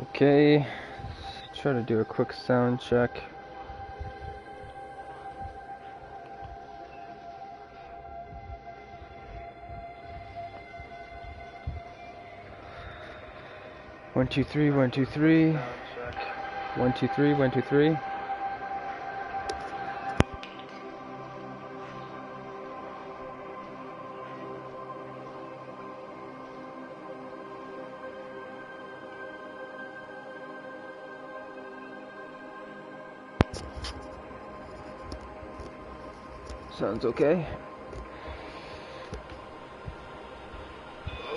Okay, let's try to do a quick sound check. One, two, three, 1, 2, 3. 1, 2, 3, 1, 2, 3. Sounds okay.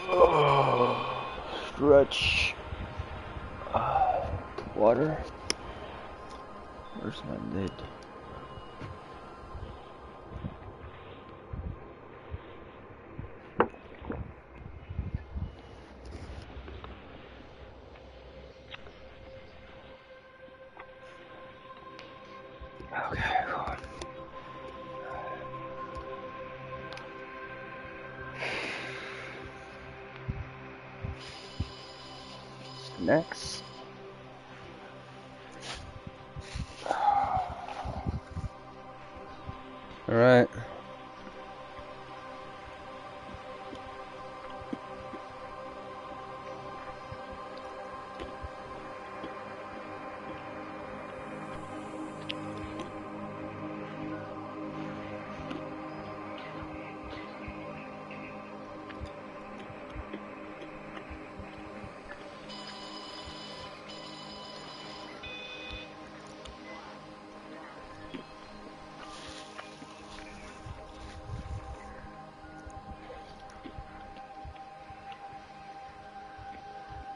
Oh, stretch. Water. Where's my lid? Okay, cool. Next. All right.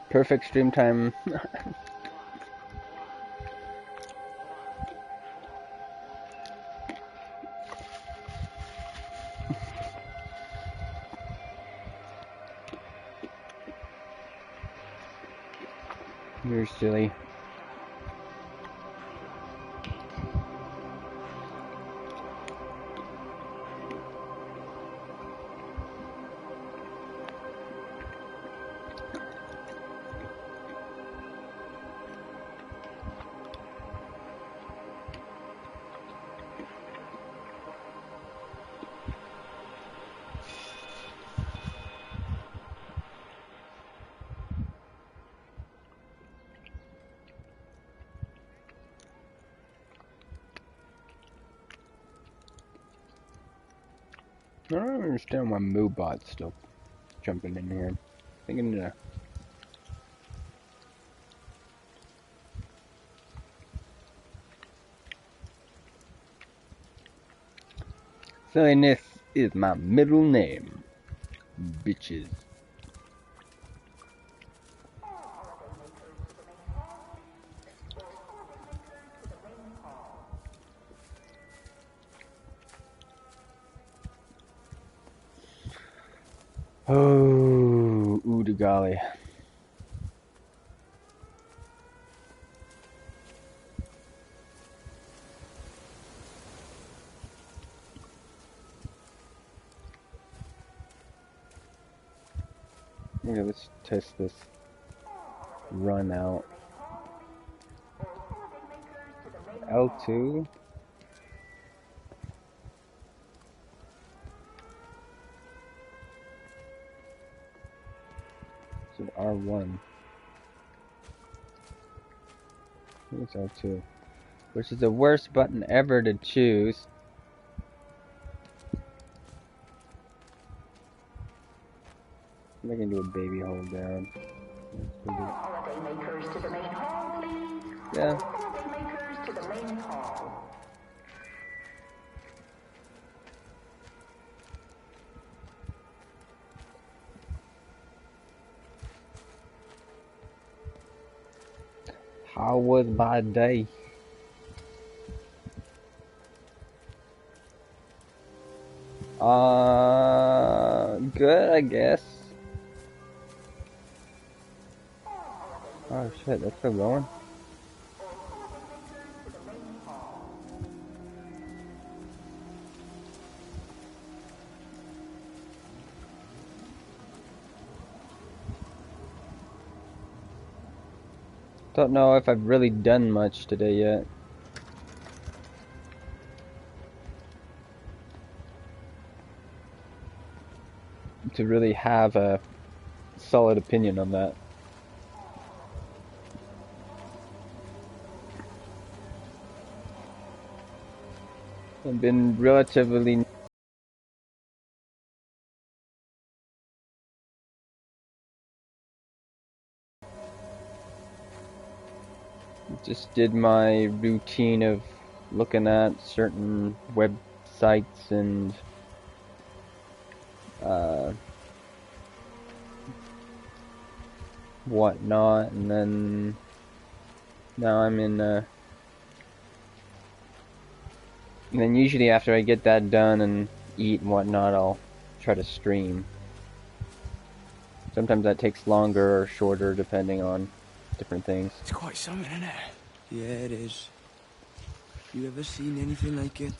Perfect stream time. You're silly. I don't understand why Moobot's still jumping in here. Thinking to silliness is my middle name, bitches. Oh, ooh to golly. Okay, let's test this run out. L2. So R1. I think it's L2. Which is the worst button ever to choose. I can do a baby hold down. Holidaymakers to the main hall, please. Yeah. Holidaymakers to the main hall. How was my day? Good, I guess. Oh shit, that's still going? Don't know if I've really done much today yet. To really have a solid opinion on that. I've been relatively just did my routine of looking at certain websites and whatnot, and then now I'm in and then usually after I get that done and eat and whatnot, I'll try to stream. Sometimes that takes longer or shorter depending on different things. It's quite something, isn't it? Yeah, it is. You ever seen anything like it?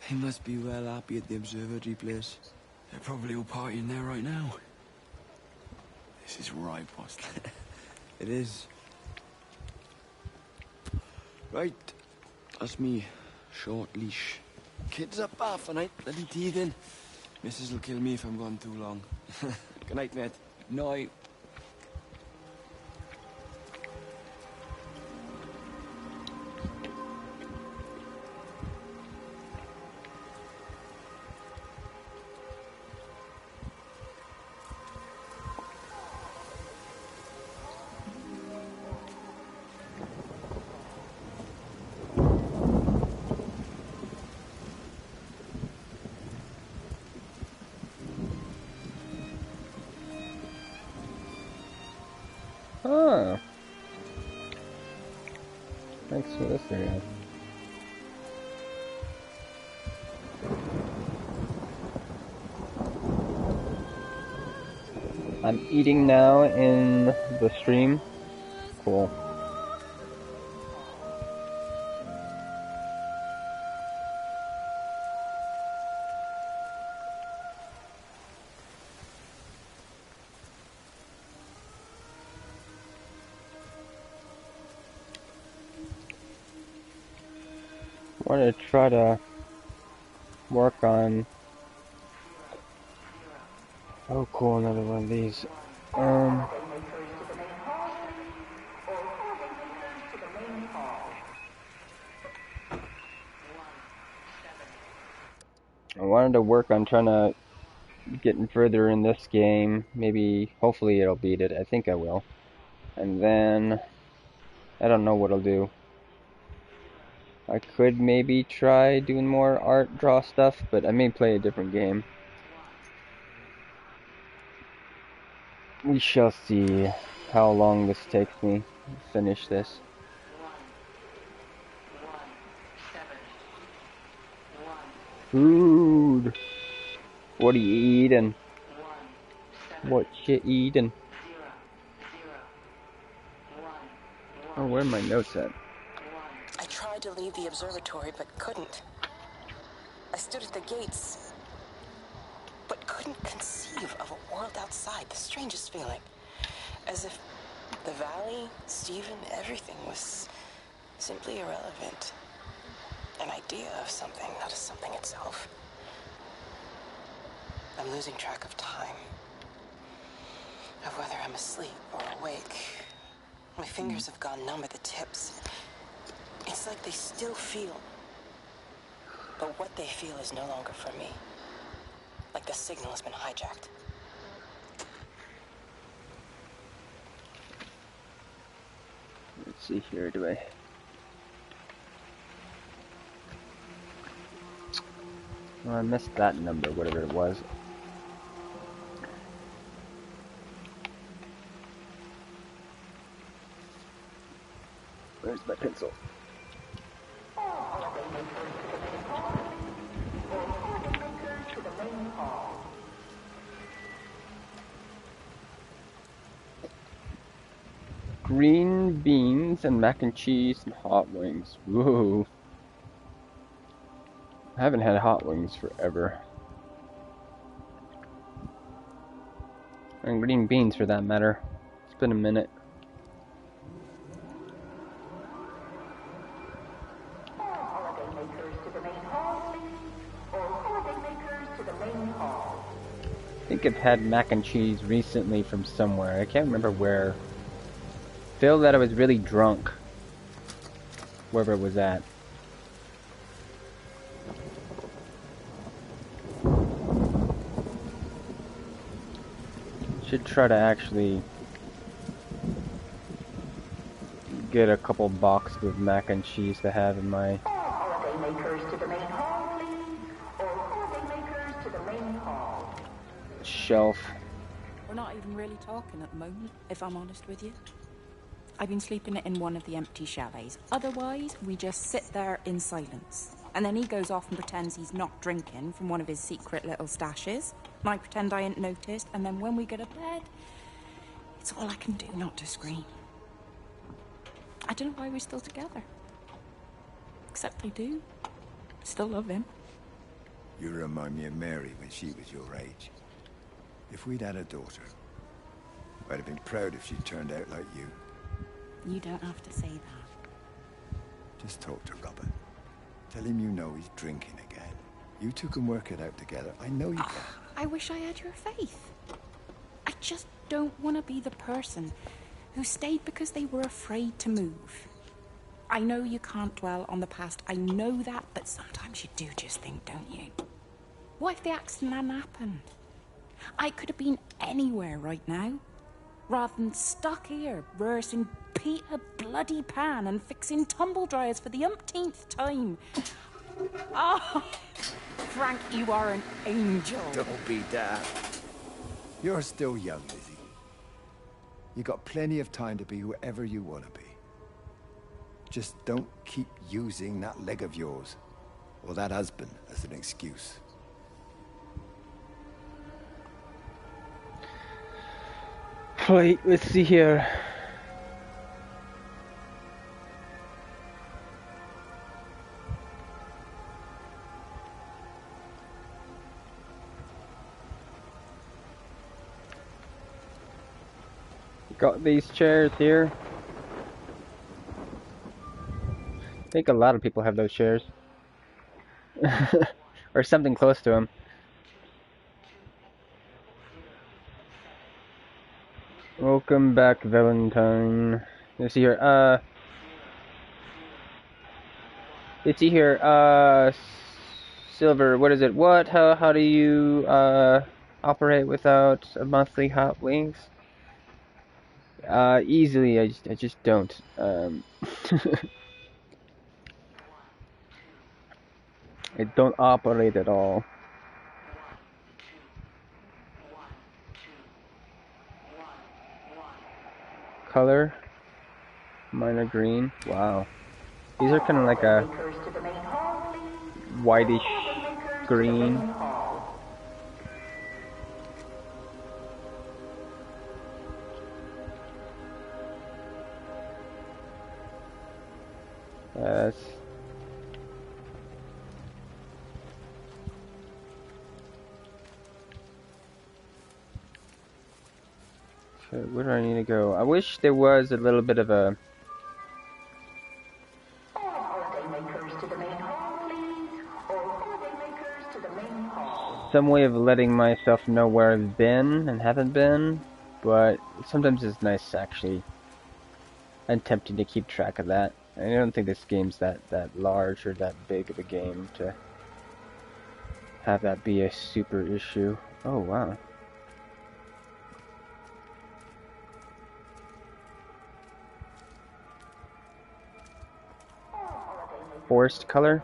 They must be well happy at the observatory place. They're probably all partying there right now. This is right, boss. It is. Right. That's me. Short leash. Kids up half a night, bloody teething. Missus will kill me if I'm gone too long. Good night, mate. Night. Ah. Thanks for listening. I'm eating now in the stream. Cool. I want to try to work on. Oh, cool! Another one of these. Makers to the main hall, please. All holiday makers to the main hall. I wanted to work on trying to getting further in this game. Maybe, hopefully, it'll beat it. I think I will. And then I don't know what I'll do. I could maybe try doing more art draw stuff, but I may play a different game. We shall see how long this takes me to finish this. Food! What are you eating? What you eating? Oh, where are my notes at? I tried to leave the observatory, but couldn't. I stood at the gates, but couldn't conceive of a world outside. The strangest feeling. As if the valley, Stephen, everything was simply irrelevant. An idea of something, not as something itself. I'm losing track of time. Of whether I'm asleep or awake. My fingers have gone numb at the tips. It's like they still feel. But what they feel is no longer for me. Like the signal has been hijacked. Let's see here, do I... Oh, I missed that number, whatever it was. Where's my pencil? All holiday makers to the main hall, please. All holiday makers to the main hall. Green beans and mac and cheese and hot wings. Woohoo. I haven't had hot wings forever. And green beans for that matter. It's been a minute. Holidaymakers to the main hall, please. All holidaymakers to the main hall. I think I've had mac and cheese recently from somewhere. I can't remember where. Feel that I was really drunk. Wherever it was at. Should try to actually get a couple boxes of mac and cheese to have in my Holidaymakers to the main hall, please. All holidaymakers to the main hall. shelf. We're not even really talking at the moment, if I'm honest with you. I've been sleeping in one of the empty chalets. Otherwise, we just sit there in silence. And then he goes off and pretends he's not drinking from one of his secret little stashes. And I pretend I ain't noticed, and then when we go to bed, it's all I can do not to scream. I don't know why we're still together. Except I do. Still love him. You remind me of Mary when she was your age. If we'd had a daughter, I'd have been proud if she turned out like you. You don't have to say that. Just talk to Robert. Tell him you know he's drinking again. You two can work it out together. I know you can. I wish I had your faith. I just don't want to be the person who stayed because they were afraid to move. I know you can't dwell on the past. I know that, but sometimes you do just think, don't you? What if the accident hadn't happened? I could have been anywhere right now, rather than stuck here rehearsing Peter Bloody Pan and fixing tumble dryers for the umpteenth time. Oh, Frank, you are an angel. Don't be daft. You're still young, Lizzie. You got plenty of time to be whoever you want to be. Just don't keep using that leg of yours, or that husband, as an excuse. Right, let's see here. Got these chairs here. I think a lot of people have those chairs. Or something close to them. Welcome back, Valentine. Let's see here. Let's see here. Silver. What is it? What? How do you operate without a monthly hot wings? Easily. I just don't. I don't operate at all. Color. Minor green. Wow. These are kind of like a whitish green. Yes. Okay, where do I need to go? I wish there was a little bit of a some way of letting myself know where I've been and haven't been, but sometimes it's nice actually and tempting to keep track of that. I don't think this game's that large or that big of a game to have that be a super issue. Oh wow. Forest color.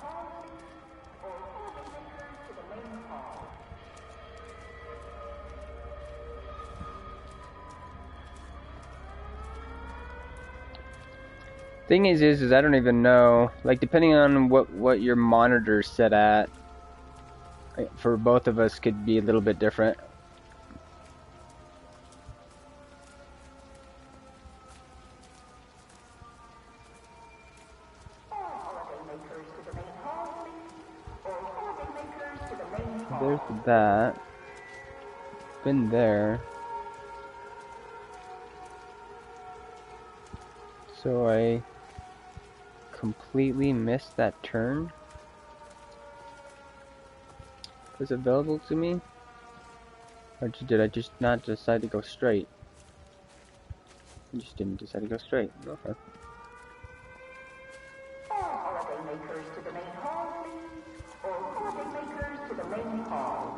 Thing is I don't even know, like depending on what your monitor's set at, for both of us could be a little bit different. There's that. Been there. So I completely missed that turn. Was available to me? Or did I just not decide to go straight? I just didn't decide to go straight. Okay. All holiday makers to the main hall, please. All holiday makers to the main hall.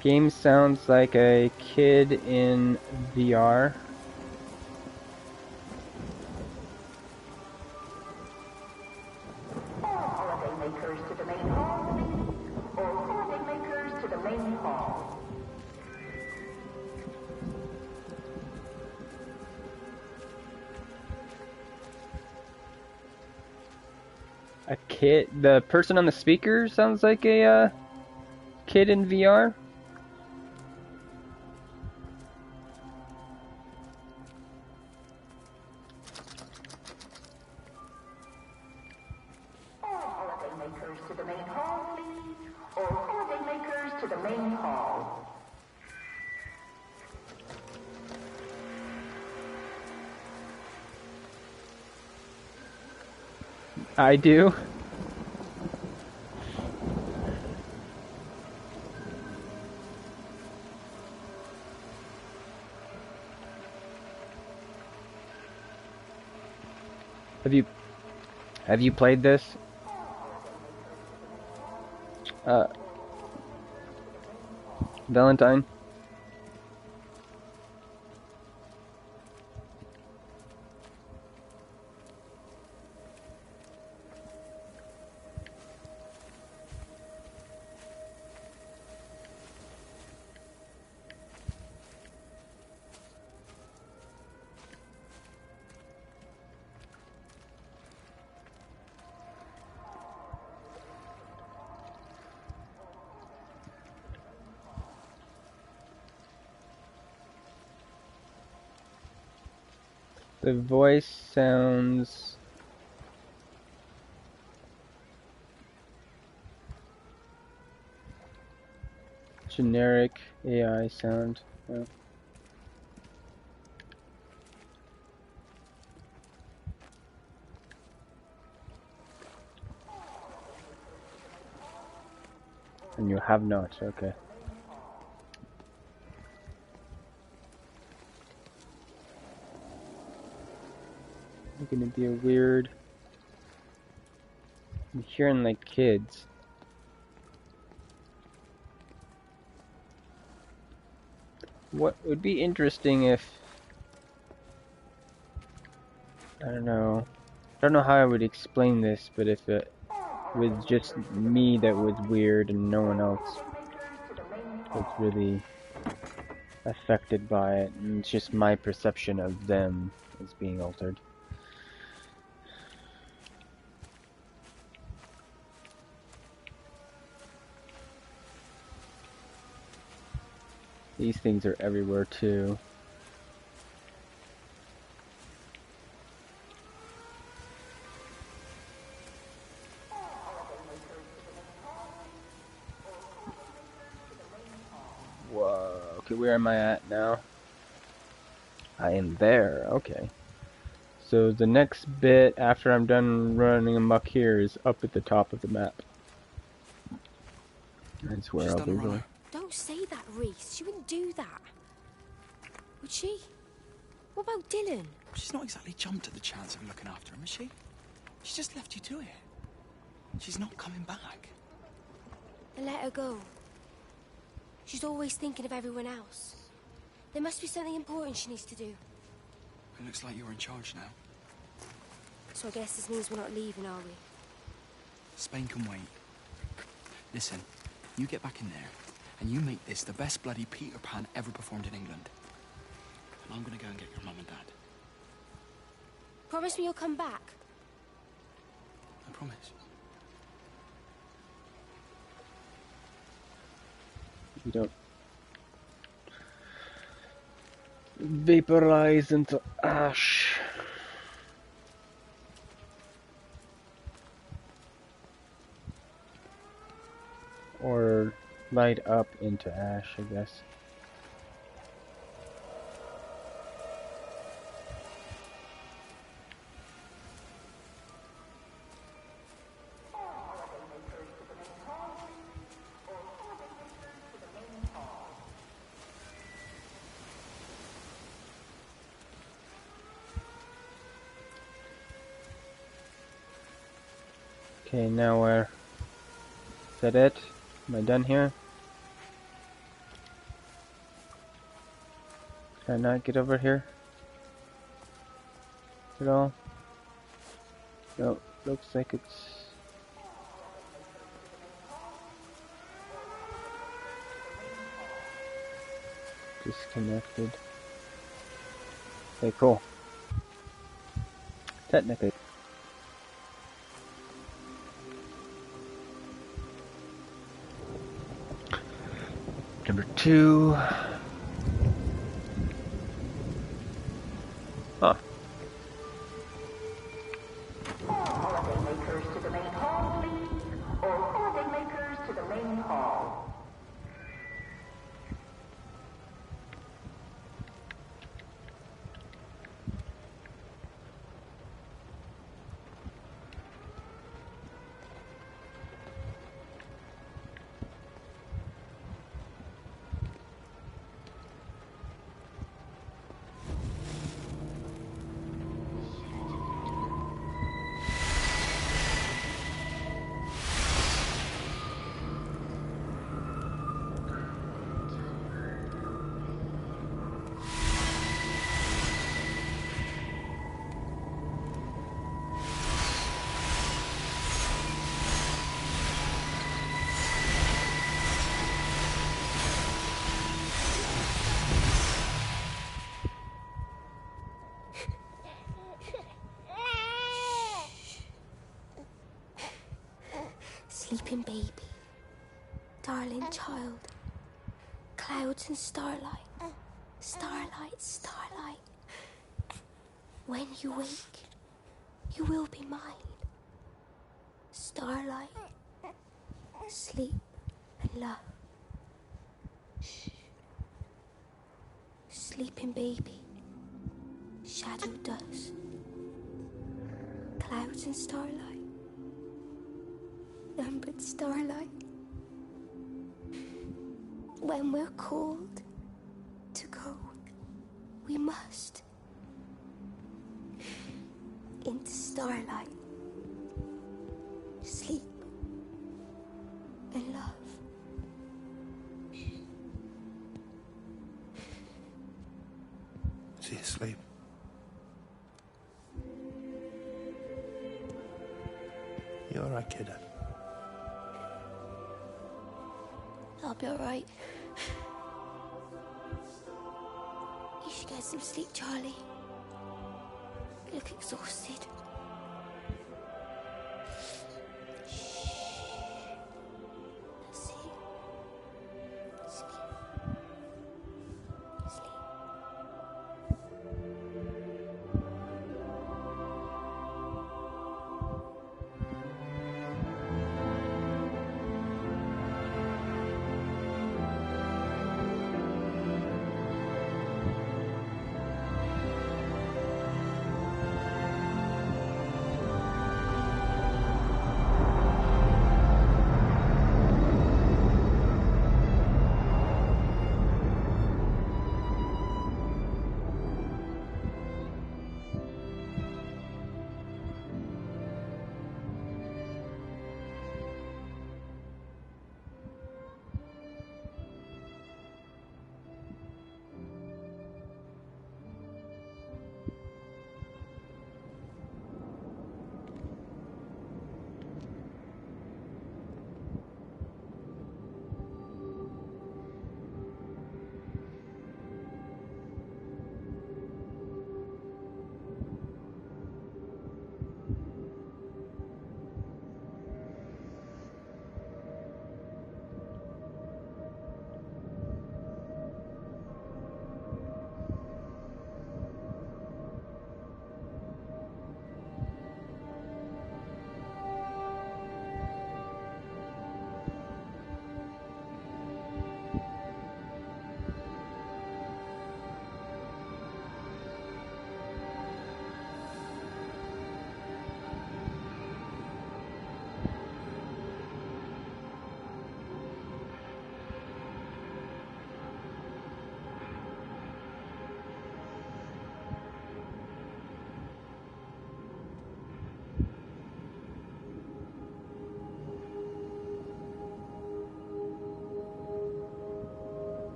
Game sounds like a kid in VR. All holiday makers to the main hall, please. All holiday makers to the main hall. A kid. The person on the speaker sounds like a kid in VR. All holiday makers to the main hall, please. All holiday makers to the main hall. I do. Have you played this? Valentine? The voice sounds generic AI sound. Yeah. And you have not, okay. It's gonna be a weird. I'm hearing like kids. What would be interesting if I don't know. I don't know how I would explain this, but if it was just me that was weird and no one else was really affected by it, and it's just my perception of them is being altered. These things are everywhere too. Whoa, okay, where am I at now? I am there, okay. So the next bit after I'm done running amok here is up at the top of the map. That's where I'll be going. Don't say that, Reese. She wouldn't do that. Would she? What about Dylan? She's not exactly jumped at the chance of looking after him, is she? She just left you to it. She's not coming back. And let her go. She's always thinking of everyone else. There must be something important she needs to do. It looks like you're in charge now. So I guess this means we're not leaving, are we? Spain can wait. Listen, you get back in there, and you make this the best bloody Peter Pan ever performed in England. And I'm gonna go and get your mum and dad. Promise me you'll come back. I promise. You don't vaporize into ash. light up into ash, I guess. Okay, now where? Is that it? Am I done here? Can I not get over here? At all? No, looks like it's disconnected. Okay, cool. Technically. Number 2. Huh. Holidaymakers to the main hall, please. All holidaymakers to the main hall. Sleeping baby, darling child, clouds and starlight, starlight, starlight. When you wake, you will be mine. Starlight, sleep and love. Shh. Sleeping baby, shadow dust, clouds and starlight. Numbered starlight. When we're called to go, we must into starlight, sleep and love. Is he asleep? You all right, kiddo? I'll be alright. You should get some sleep, Charlie. You look exhausted. That's it. Sleep. Sleep.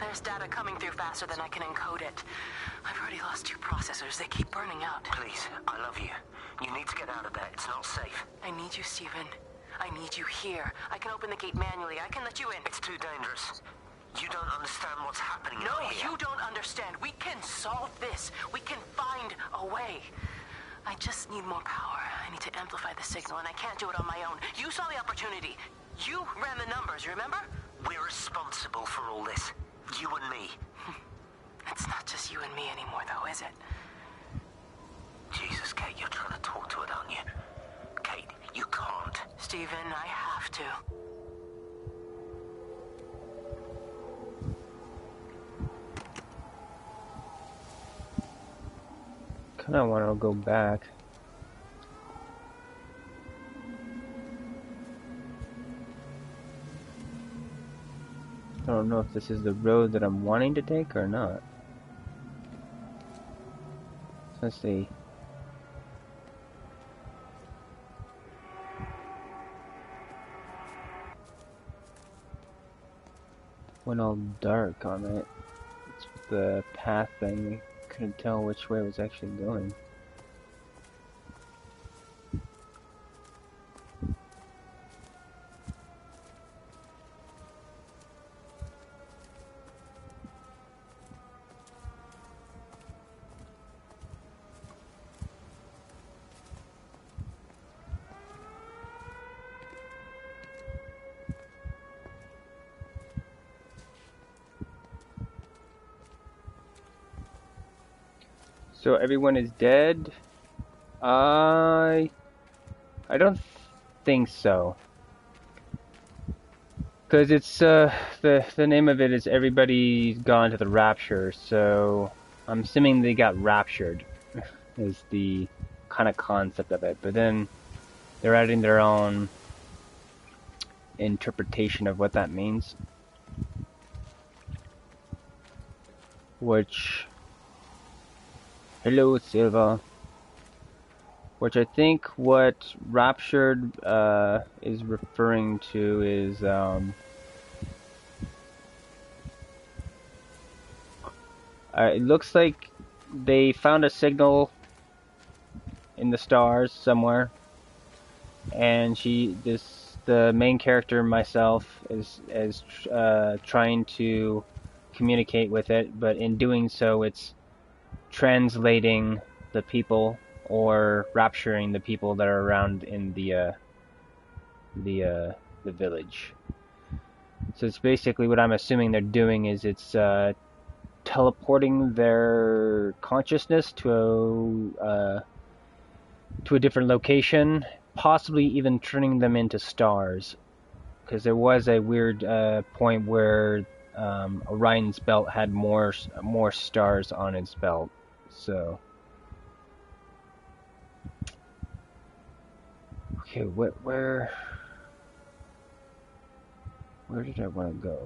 There's data coming through faster than I can encode it. I've already lost 2 processors. They keep burning out. Please, I love you. You need to get out of there. It's not safe. I need you, Stephen. I need you here. I can open the gate manually. I can let you in. It's too dangerous. You don't understand what's happening No, out here. you don't understand. We can solve this. We can find a way. I just need more power. I need to amplify the signal, and I can't do it on my own. You saw the opportunity. You ran the numbers, remember? We're responsible for all this. You and me. It's not just you and me anymore, though, is it? Jesus, Kate, you're trying to talk to it, aren't you? Kate, you can't. Stephen, I have to. Kinda wanna go back. I don't know if this is the road that I'm wanting to take or not. Let's see. Went all dark on it. It's the path thing. Couldn't tell which way it was actually going. So everyone is dead? I don't think so. Because it's the name of it is Everybody's Gone to the Rapture, so I'm assuming they got raptured is the kind of concept of it. But then they're adding their own interpretation of what that means. Which, hello Silva. Which I think what raptured is referring to is it looks like they found a signal in the stars somewhere, and the main character, myself, is trying to communicate with it, but in doing so, it's translating the people or rapturing the people that are around in the village. So it's basically what I'm assuming they're doing is it's teleporting their consciousness to a different location, possibly even turning them into stars. Because there was a weird point where Orion's belt had more stars on its belt. So, okay, where did I want to go?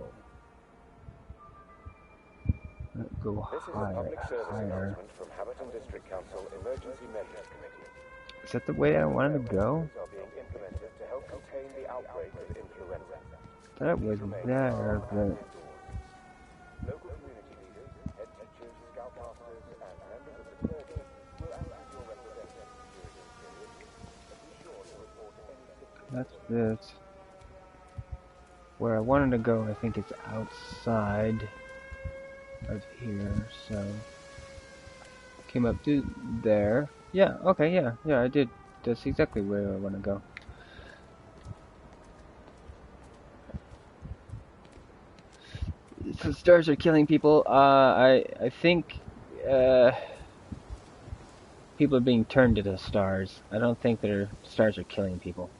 Go higher. From Haverton District Council Emergency Measures Committee. Is that the way I wanted to go? Are being implemented to help contain the outbreak of influenza. That was there, but Local community leaders, head teachers, scoutmasters, and members of the clergy will act as your representatives during this period. But be sure to report any symptoms. that's this. Where I wanted to go, I think it's outside of here, so came up to there. Yeah, okay, yeah, I did. That's exactly where I want to go. So stars are killing people. I think people are being turned into stars. I don't think their stars are killing people.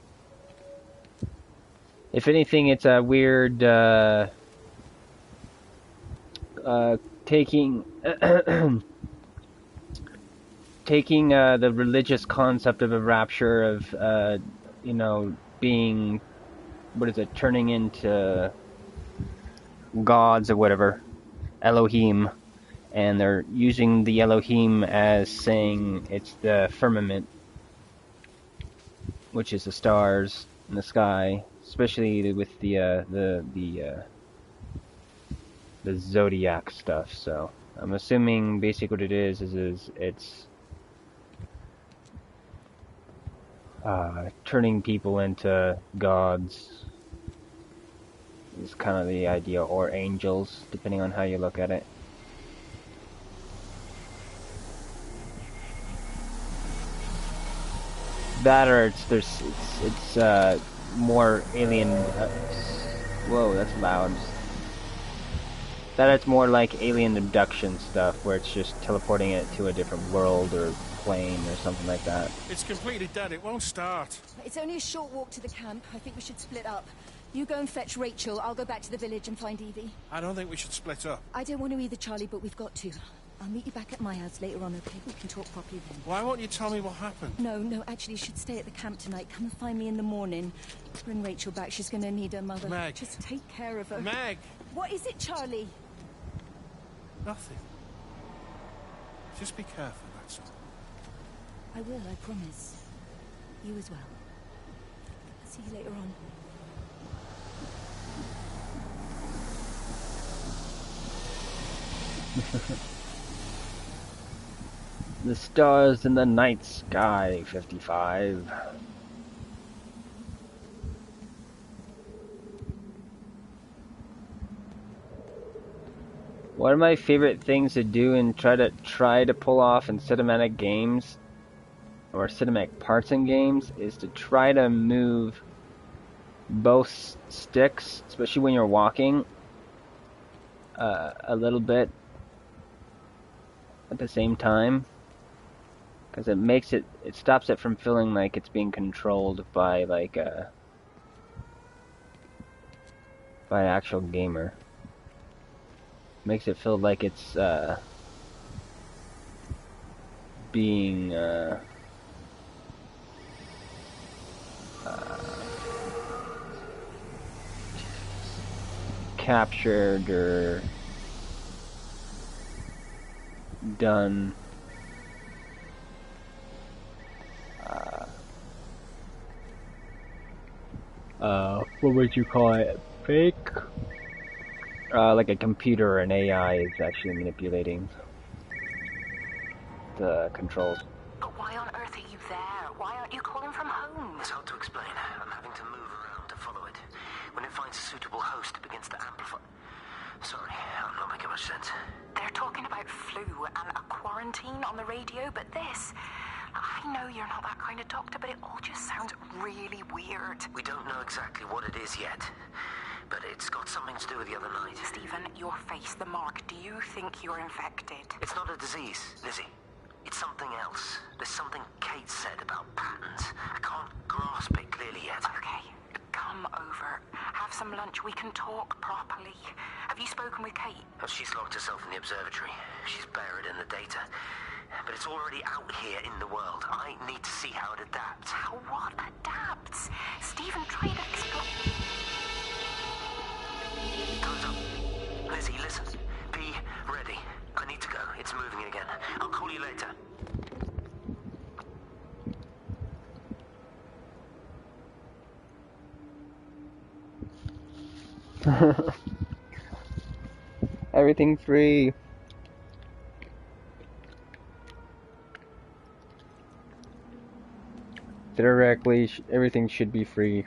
If anything, it's a weird taking taking the religious concept of a rapture of being, what is it, turning into gods or whatever, Elohim, and they're using the Elohim as saying it's the firmament, which is the stars in the sky, especially with the the zodiac stuff. So I'm assuming basically what it is it's turning people into gods is kind of the idea, or angels, depending on how you look at it. That or it's more alien. Whoa, that's loud. That it's more like alien abduction stuff, where it's just teleporting it to a different world or plane or something like that. It's completely dead. It won't start. It's only a short walk to the camp. I think we should split up. You go and fetch Rachel. I'll go back to the village and find Evie. I don't think we should split up. I don't want to either, Charlie, but we've got to. I'll meet you back at my house later on, okay? We can talk properly then. Why won't you tell me what happened? No, actually, you should stay at the camp tonight. Come and find me in the morning. Bring Rachel back. She's going to need her mother. Meg. Just take care of her. Meg! What is it, Charlie? Nothing. Just be careful, that's all. I will, I promise. You as well. See you later on. The stars in the night sky, 55. One of my favorite things to do and try to pull off in cinematic games or cinematic parts in games is to try to move both sticks, especially when you're walking, a little bit at the same time, because it stops it from feeling like it's being controlled by like by an actual gamer. Makes it feel like it's being captured or done what would you call it? Fake? Like a computer or an AI is actually manipulating the controls. But why on earth are you there? Why aren't you calling from home? It's hard to explain. I'm having to move around to follow it. When it finds a suitable host, it begins to amplify. Sorry, I'm not making much sense. They're talking about flu and a quarantine on the radio, but this... I know you're not that kind of doctor, but it all just sounds really weird. We don't know exactly what it is yet, but it's got something to do with the other night. Stephen, your face, the mark, do you think you're infected? It's not a disease, Lizzie. It's something else. There's something Kate said about patterns. I can't grasp it clearly yet. Okay, come over. Have some lunch. We can talk properly. Have you spoken with Kate? Oh, she's locked herself in the observatory. She's buried in the data. But it's already out here in the world. I need to see how it adapts. How what adapts? Stephen, try to explain. Time's up. Lizzie, listen. Be ready. I need to go. It's moving again. I'll call you later. Everything free. Theoretically, everything should be free.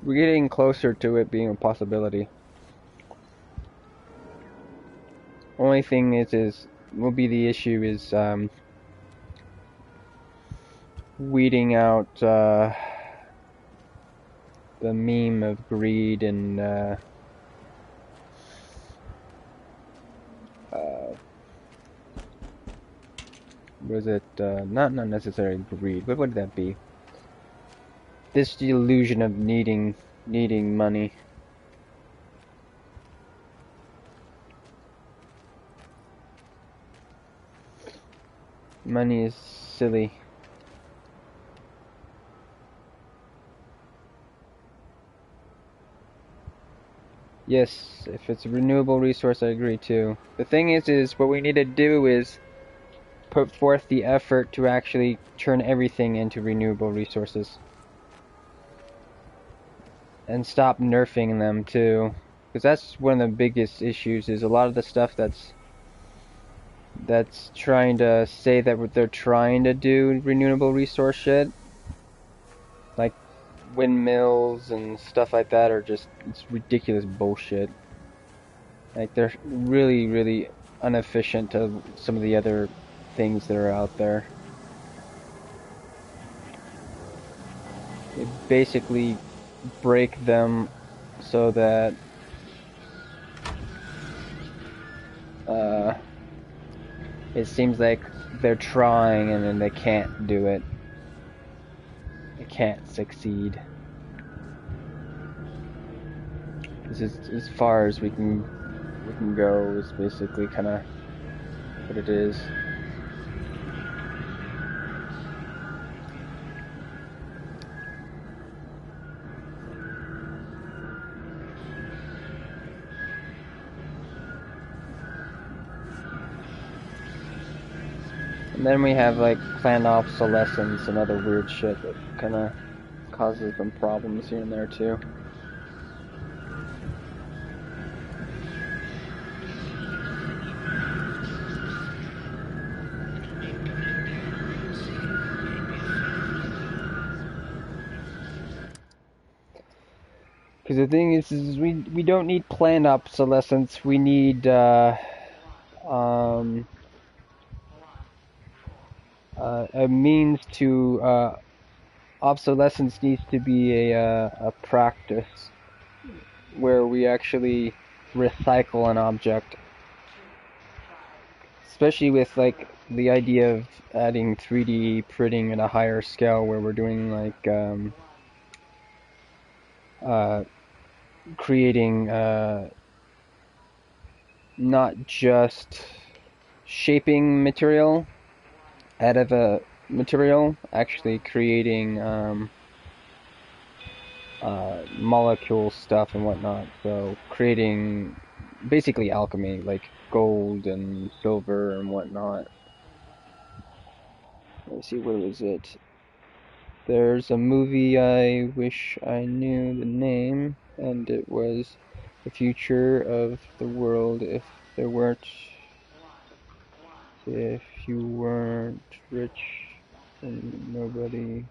We're getting closer to it being a possibility. Only thing is will be the issue is weeding out the meme of greed and was it not necessarily greed? What would that be? This illusion of needing money. Money is silly. Yes, if it's a renewable resource, I agree too. The thing is what we need to do is put forth the effort to actually turn everything into renewable resources. and stop nerfing them too, because that's one of the biggest issues. Is a lot of the stuff that's trying to say that what they're trying to do renewable resource shit, like windmills and stuff like that, are just, it's ridiculous bullshit. Like they're really, really inefficient to some of the other things that are out there. They basically break them so that it seems like they're trying and then they can't do it. They can't succeed. This is as far as we can go, is basically kind of what it is. And then we have like planned obsolescence and other weird shit that kind of causes them problems here and there too. Because the thing is we don't need planned obsolescence. We need a means to obsolescence needs to be a practice where we actually recycle an object, especially with like the idea of adding 3D printing at a higher scale, where we're doing like creating not just shaping material out of a material, actually creating molecule stuff and whatnot. So creating basically alchemy, like gold and silver and whatnot. Let's see, what was it? There's a movie I wish I knew the name, and it was the future of the world if you weren't rich and nobody.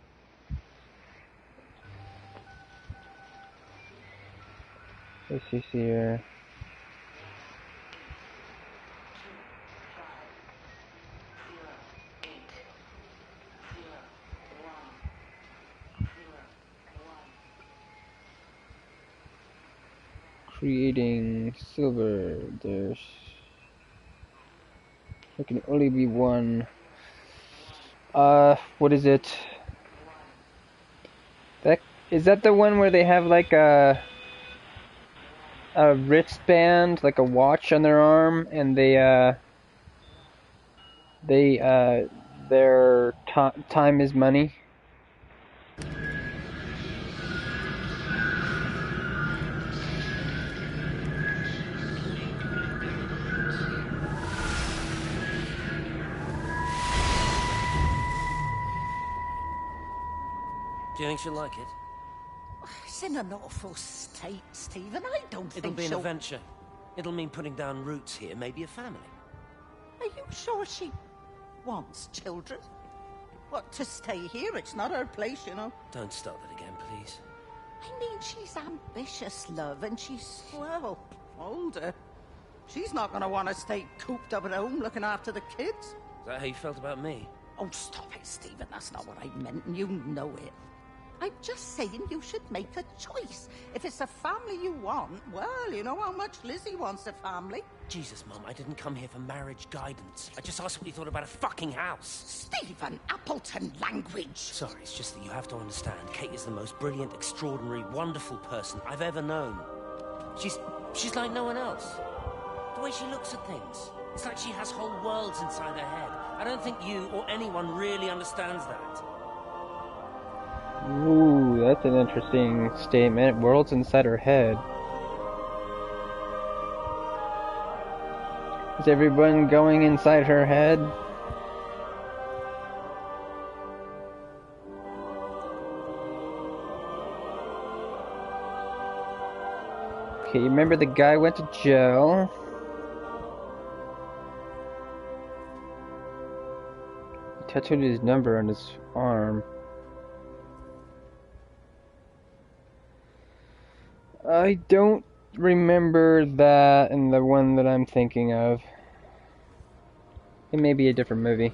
Let's see here. Creating silver. There can only be one. What is it? Is that the one where they have like a wristband, like a watch on their arm, and their time is money? Do you think she'll like it? It's in an awful state, Stephen. I don't think It'll be an she'll... adventure. It'll mean putting down roots here, maybe a family. Are you sure she wants children? What, to stay here? It's not her place, you know. Don't start that again, please. I mean, she's ambitious, love, and she's, well, older. She's not going to want to stay cooped up at home looking after the kids. Is that how you felt about me? Oh, stop it, Stephen. That's not what I meant, and you know it. I'm just saying you should make a choice. If it's a family you want, well, you know how much Lizzie wants a family. Jesus, Mum, I didn't come here for marriage guidance. I just asked what you thought about a fucking house. Stephen, Appleton language. Sorry, it's just that you have to understand. Kate is the most brilliant, extraordinary, wonderful person I've ever known. She's like no one else. The way she looks at things. It's like she has whole worlds inside her head. I don't think you or anyone really understands that. Ooh, that's an interesting statement. Worlds inside her head. Is everyone going inside her head? Okay, you remember the guy went to jail. He tattooed his number on his arm. I don't remember that in the one that I'm thinking of. It may be a different movie.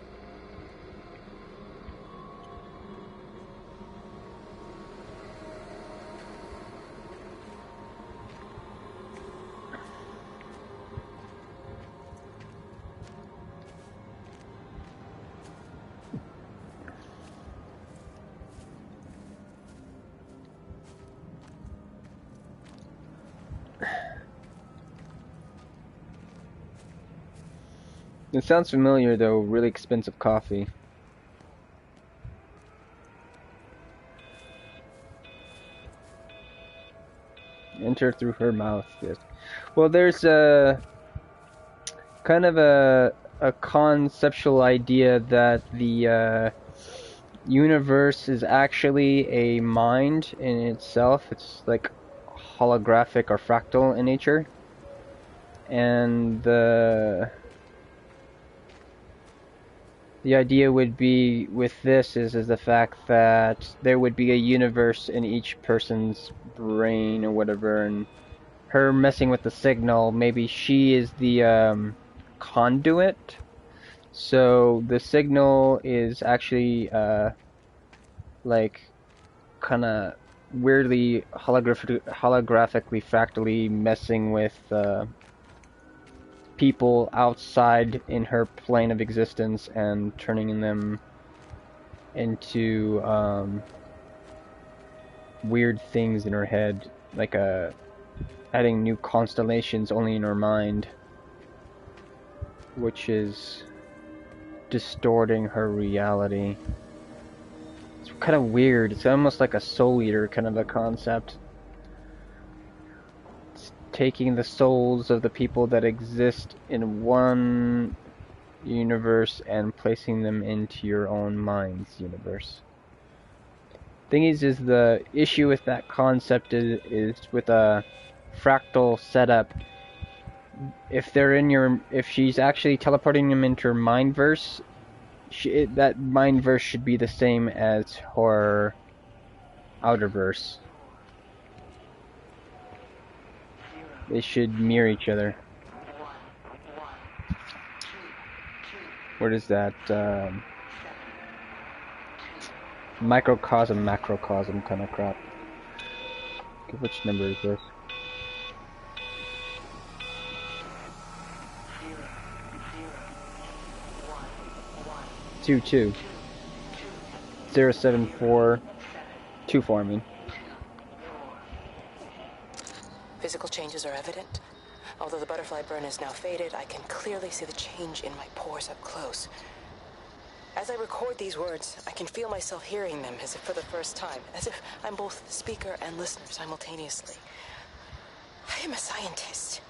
It sounds familiar though, really expensive coffee. Enter through her mouth, yes. Well, there's a kind of a conceptual idea that the universe is actually a mind in itself. It's like holographic or fractal in nature. And the idea would be with this is the fact that there would be a universe in each person's brain or whatever, and her messing with the signal, maybe she is the conduit. So the signal is actually like kind of weirdly holographically fractally messing with people outside in her plane of existence and turning them into weird things in her head, like adding new constellations only in her mind, which is distorting her reality. It's kind of weird. It's almost like a soul eater kind of a concept. Taking the souls of the people that exist in one universe and placing them into your own mind's universe. Thing is the issue with that concept is with a fractal setup. If they're in if she's actually teleporting them into her mindverse, that mindverse should be the same as her outerverse. They should mirror each other. What is that? Microcosm, macrocosm kind of crap. Okay, which number is this? 22 07424, I mean. Physical changes are evident. Although the butterfly burn is now faded, I can clearly see the change in my pores up close. As I record these words, I can feel myself hearing them as if for the first time, as if I'm both speaker and listener simultaneously. I am a scientist.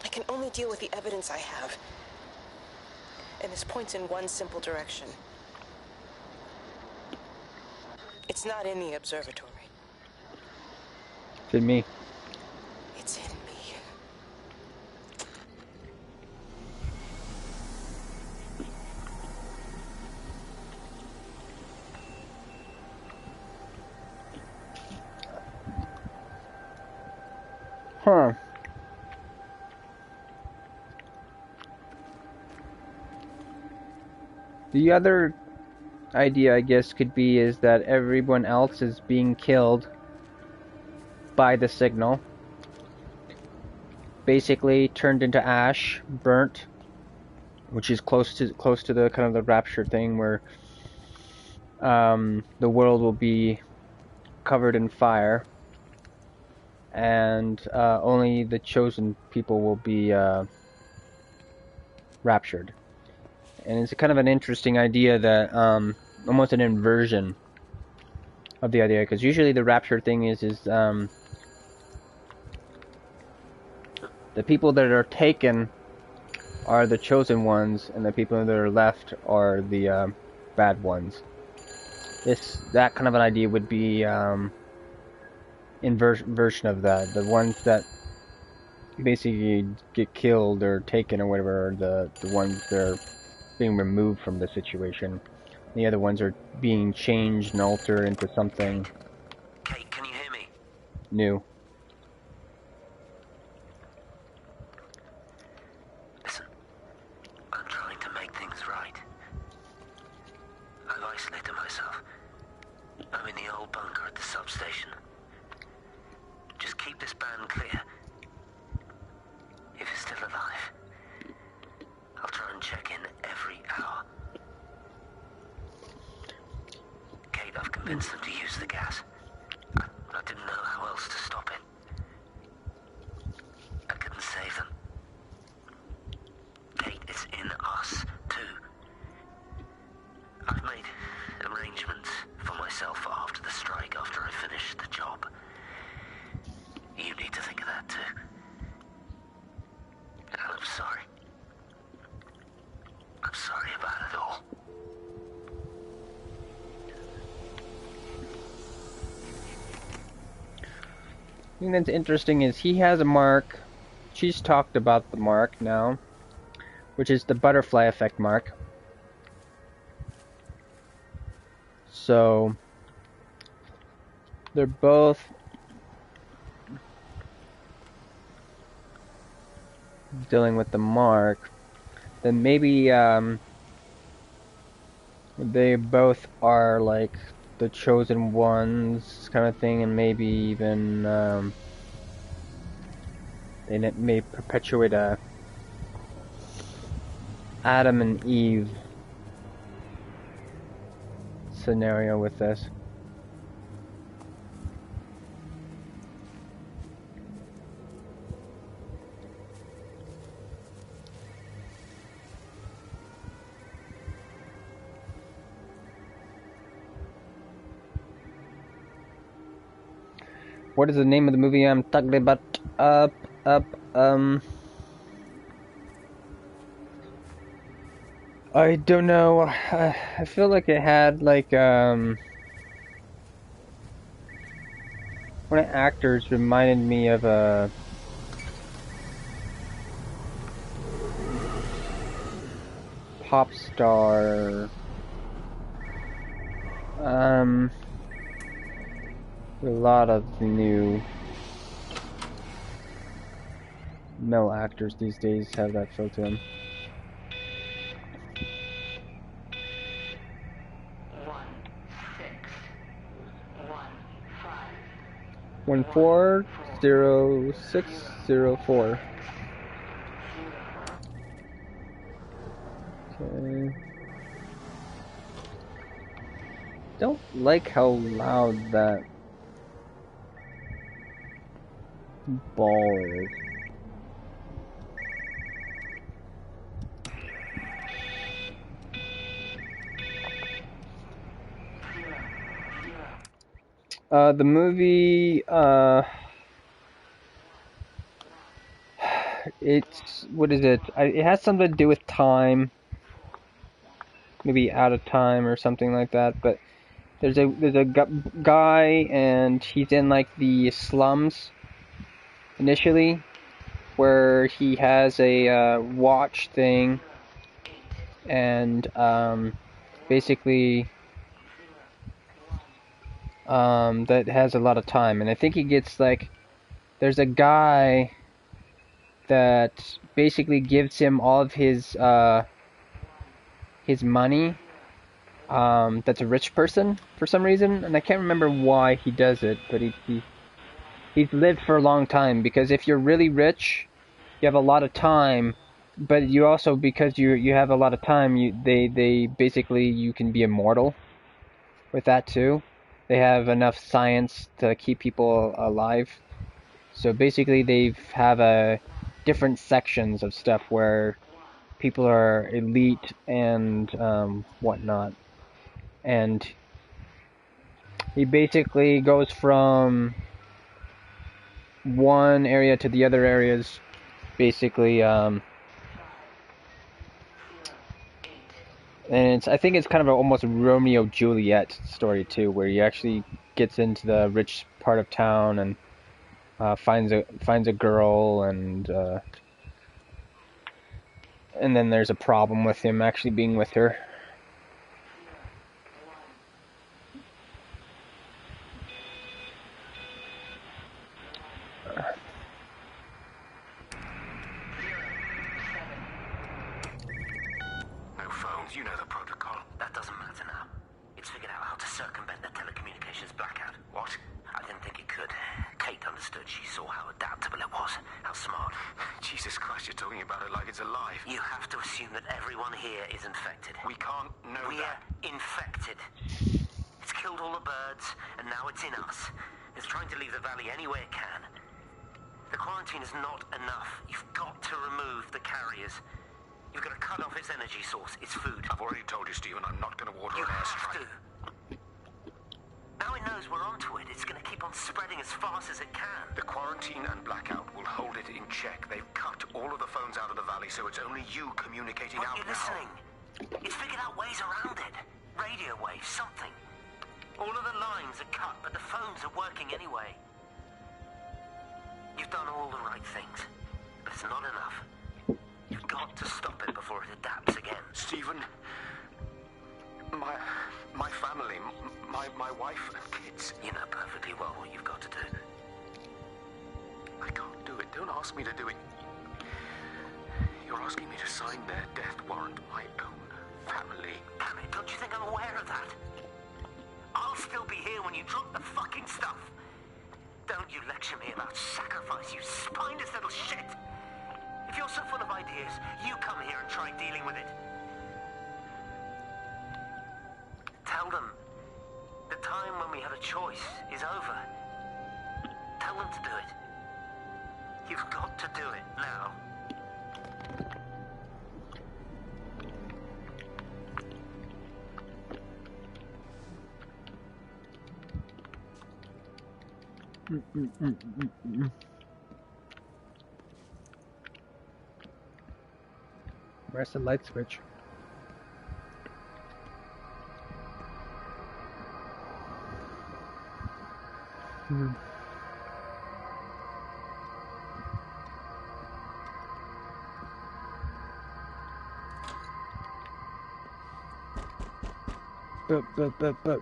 I can only deal with the evidence I have. And this points in one simple direction. It's not in the observatory. It's in me. It's in me. Huh. The other idea, I guess, could be is that everyone else is being killed by the signal. Basically turned into ash, burnt, which is close to the kind of the rapture thing where the world will be covered in fire and only the chosen people will be raptured. And it's kind of an interesting idea that almost an inversion of the idea, because usually the rapture thing is the people that are taken are the chosen ones, and the people that are left are the bad ones. That kind of an idea would be version of that. The ones that basically get killed or taken or whatever are the ones that are being removed from the situation. The other ones are being changed and altered into something Kate, can you hear me? new. Listen, I'm trying to make things right. I've isolated myself. I'm in the old bunker at the substation. Just keep this band clear. If it's still alive, I'll try and check in every hour. Kate, I've convinced them to use the gas. I didn't know how else to stop it. I couldn't save them. Kate, it's in us, too. I've made arrangements for myself for after the strike, after I finish the job. You need to think of that, too. And I'm sorry. I'm sorry about it all. The thing that's interesting is he has a mark. She's talked about the mark now, which is the butterfly effect mark. So they're both dealing with the mark. Then maybe they both are like the chosen ones kind of thing, and maybe even and it may perpetuate a Adam and Eve scenario with this. What is the name of the movie I'm talking about? I don't know. I feel like it had like one of the actors reminded me of a pop star. A lot of the new male actors these days have that feel to them. 140604. Okay. Don't like how loud that ball is. The movie, it's, what is it? It has something to do with time. Maybe out of time or something like that, but there's a guy and he's in like the slums initially, where he has a watch thing, and basically that has a lot of time, and I think he gets like, there's a guy that basically gives him all of his money. That's a rich person for some reason, and I can't remember why he does it, but he's lived for a long time, because if you're really rich, you have a lot of time, but you also, because you have a lot of time, they basically, you can be immortal with that too. They have enough science to keep people alive. So basically they have different sections of stuff where people are elite and whatnot. And he basically goes from one area to the other areas, basically, and I think it's kind of almost Romeo Juliet story too, where he actually gets into the rich part of town and finds a girl, and then there's a problem with him actually being with her. No phones, you know the protocol. That doesn't matter now. It's figured out how to circumvent the telecommunications blackout. What? I didn't think it could. Kate understood. She saw how adaptable it was. How smart. Jesus Christ, you're talking about it like it's alive. You have to assume that everyone here is infected. We can't know that. We're infected. It's killed all the birds, and now it's in us. It's trying to leave the valley any way it can. The quarantine is not enough. You've got to remove the carriers. You've got to cut off its energy source, its food. I've already told you, Stephen, I'm not going to water an airstrike. You have to. Now it knows we're onto it. It's going to keep on spreading as fast as it can. The quarantine and blackout will hold it in check. They've cut all of the phones out of the valley, so it's only you communicating out now. You're listening. It's figured out ways around it. Radio waves, something. All of the lines are cut, but the phones are working anyway. You've done all the right things, but it's not enough. You've got to stop it before it adapts again. Stephen, my family, my wife and kids. You know perfectly well what you've got to do. I can't do it. Don't ask me to do it. You're asking me to sign their death warrant. My own family. Damn it, don't you think I'm aware of that? I'll still be here when you drop the fucking stuff. Don't you lecture me about sacrifice, you spineless little shit. If you're so full of ideas, you come here and try dealing with it. Tell them the time when we had a choice is over. Tell them to do it. You've got to do it now. Where's the light switch? But.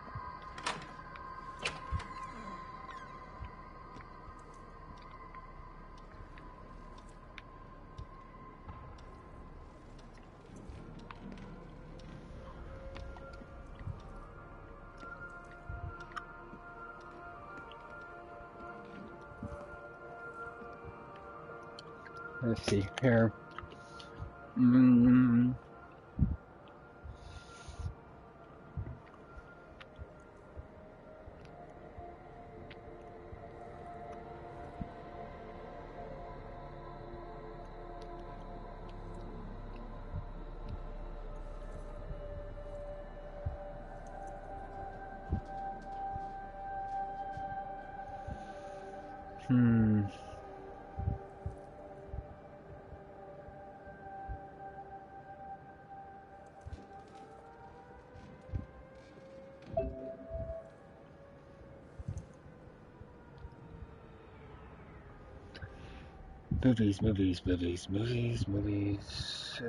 Let's see here. Movies.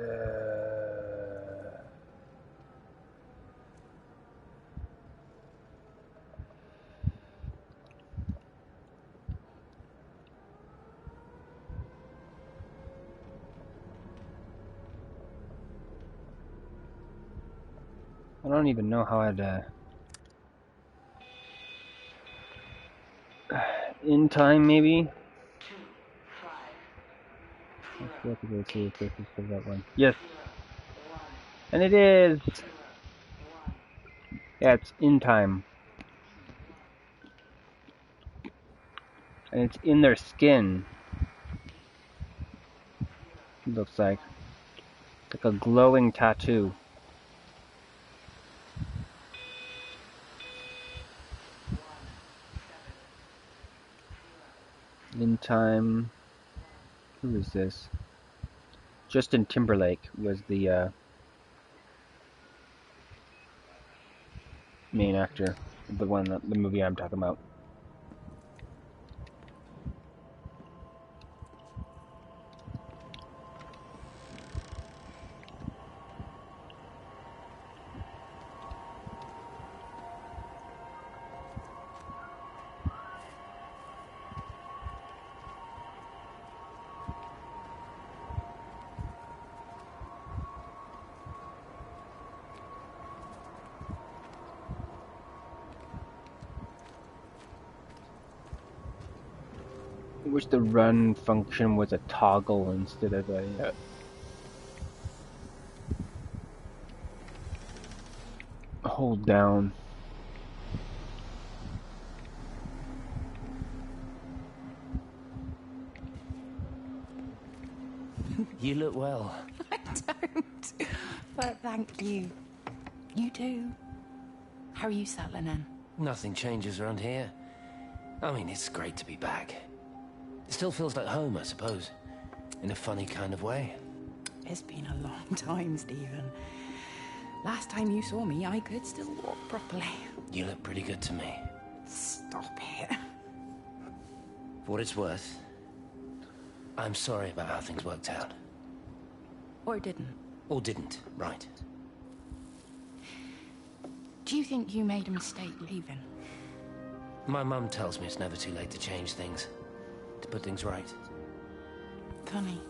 I don't even know how I'd in time maybe. Let's go to go see if this is for that one. Yes. And it is. Yeah, it's in time. And it's in their skin. It looks like a glowing tattoo. In time. Who is this? Justin Timberlake was the main actor. The movie I'm talking about. I wish the run function was a toggle instead of a hold down. You look well. I don't. But thank you. You do. How are you settling in? Nothing changes around here. I mean, it's great to be back. It still feels like home, I suppose. In a funny kind of way. It's been a long time, Stephen. Last time you saw me, I could still walk properly. You look pretty good to me. Stop it. For what it's worth, I'm sorry about how things worked out. Or didn't. Or didn't, right. Do you think you made a mistake leaving? My mum tells me it's never too late to change things. To put things right. Funny.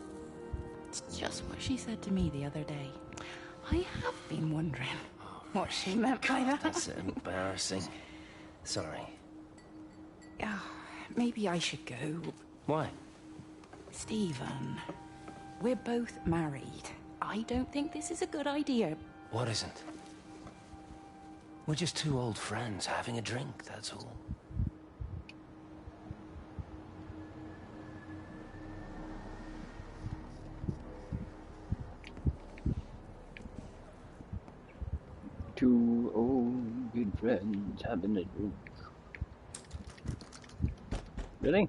It's just what she said to me the other day. I have been wondering what she meant by that. That's embarrassing. Sorry. Maybe I should go. Why? Stephen, we're both married. I don't think this is a good idea. What isn't? We're just two old friends having a drink, that's all. Two old good friends having a drink. Really?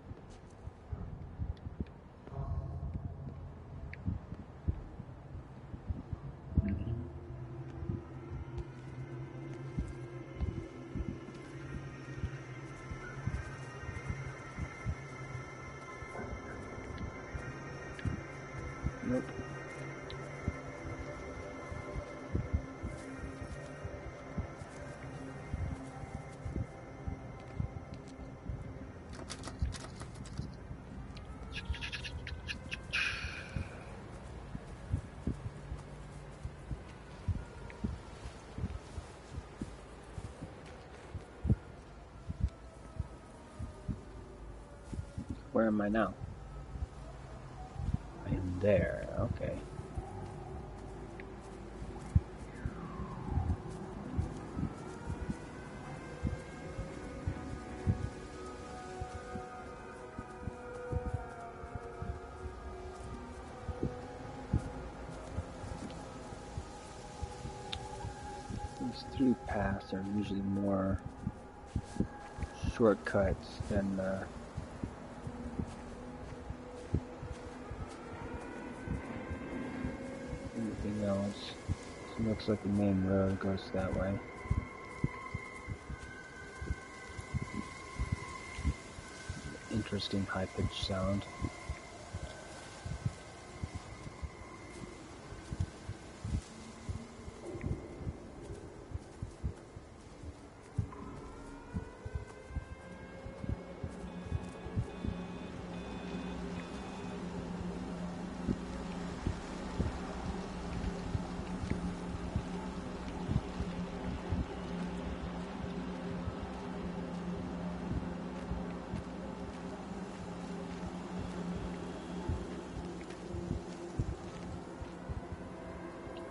Nope. Where am I now? I am there, okay. These through paths are usually more shortcuts than anything else. So it looks like the main road goes that way. Interesting high-pitched sound.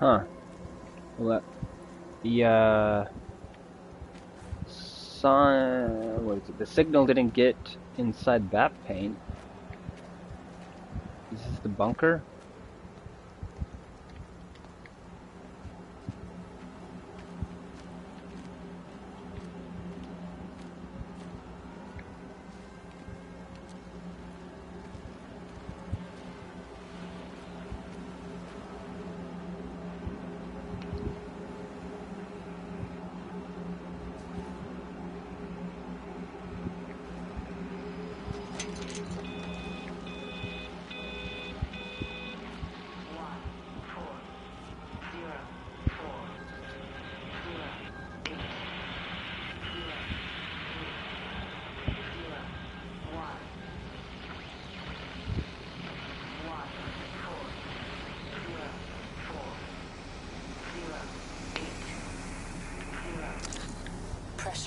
Huh. Well, the sign, what is it? The signal didn't get inside that paint. Is this the bunker?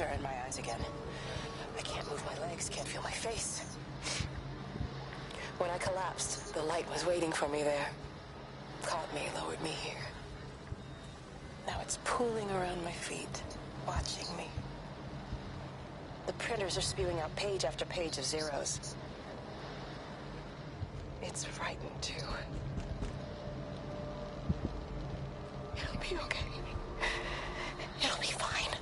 are in my eyes again. I can't move my legs, can't feel my face. When I collapsed, the light was waiting for me there. Caught me, lowered me here. Now it's pooling around my feet, watching me. The printers are spewing out page after page of zeros. It's frightened too. It'll be okay. It'll be fine.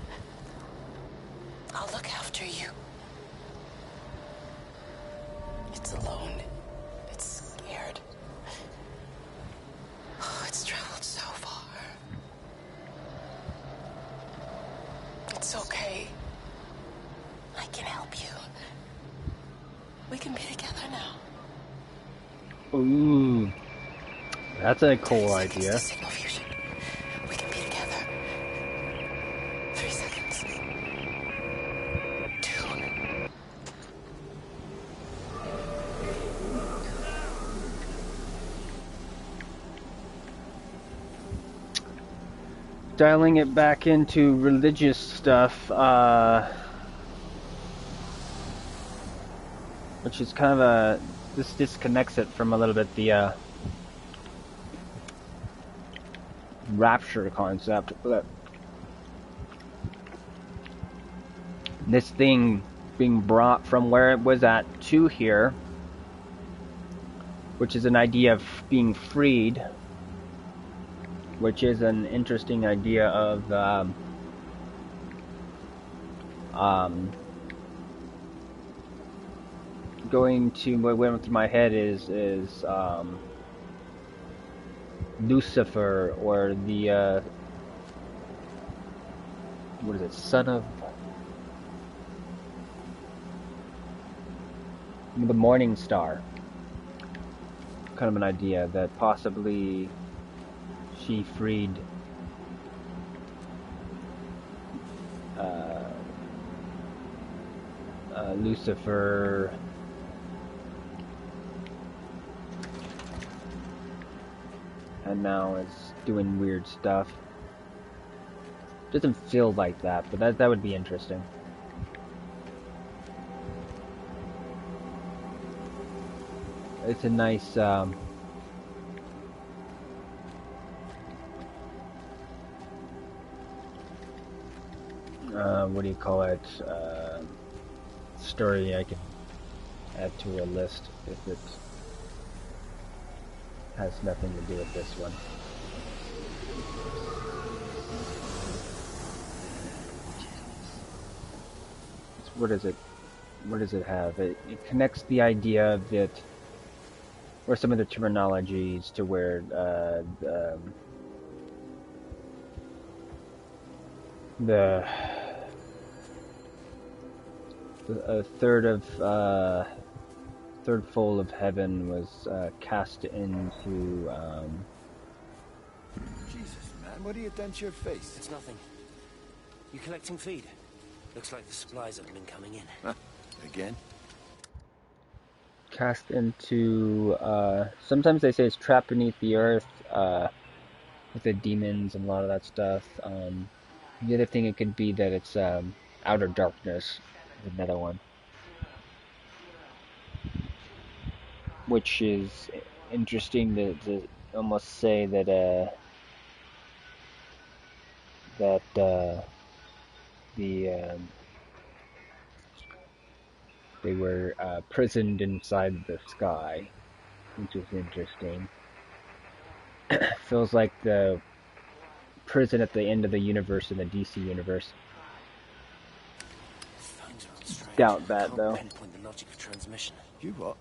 I'll look after you. It's alone. It's scared. Oh, it's traveled so far. It's okay. I can help you. We can be together now. Ooh, that's a cool idea. Signal fusion. We can be together. 3 seconds. 2. Dialing it back into religious stuff, which is kind of a... This disconnects it from a little bit the Rapture concept. But this thing being brought from where it was at to here, which is an idea of being freed, which is an interesting idea of going to what went through my head is Lucifer, or the what is it, son of the morning star. Kind of an idea that possibly she freed Lucifer, and now is doing weird stuff. Doesn't feel like that, but that would be interesting. It's a nice what do you call it, story I can add to a list if it has nothing to do with this one. What is it? What does it have? It connects the idea of it, or some of the terminologies, to where the third fold of heaven was cast into Jesus, man, what have you done to your face? It's nothing. You collecting feed? Looks like the supplies haven't been coming in. Huh? Again? cast into sometimes they say it's trapped beneath the earth with the demons and a lot of that stuff. The other thing it could be that it's outer darkness is another one, which is interesting to almost say that they were prisoned inside the sky, which is interesting. Feels like the prison at the end of the universe in the DC universe. Doubt that, though. Pinpoint the logic of transmission. You what?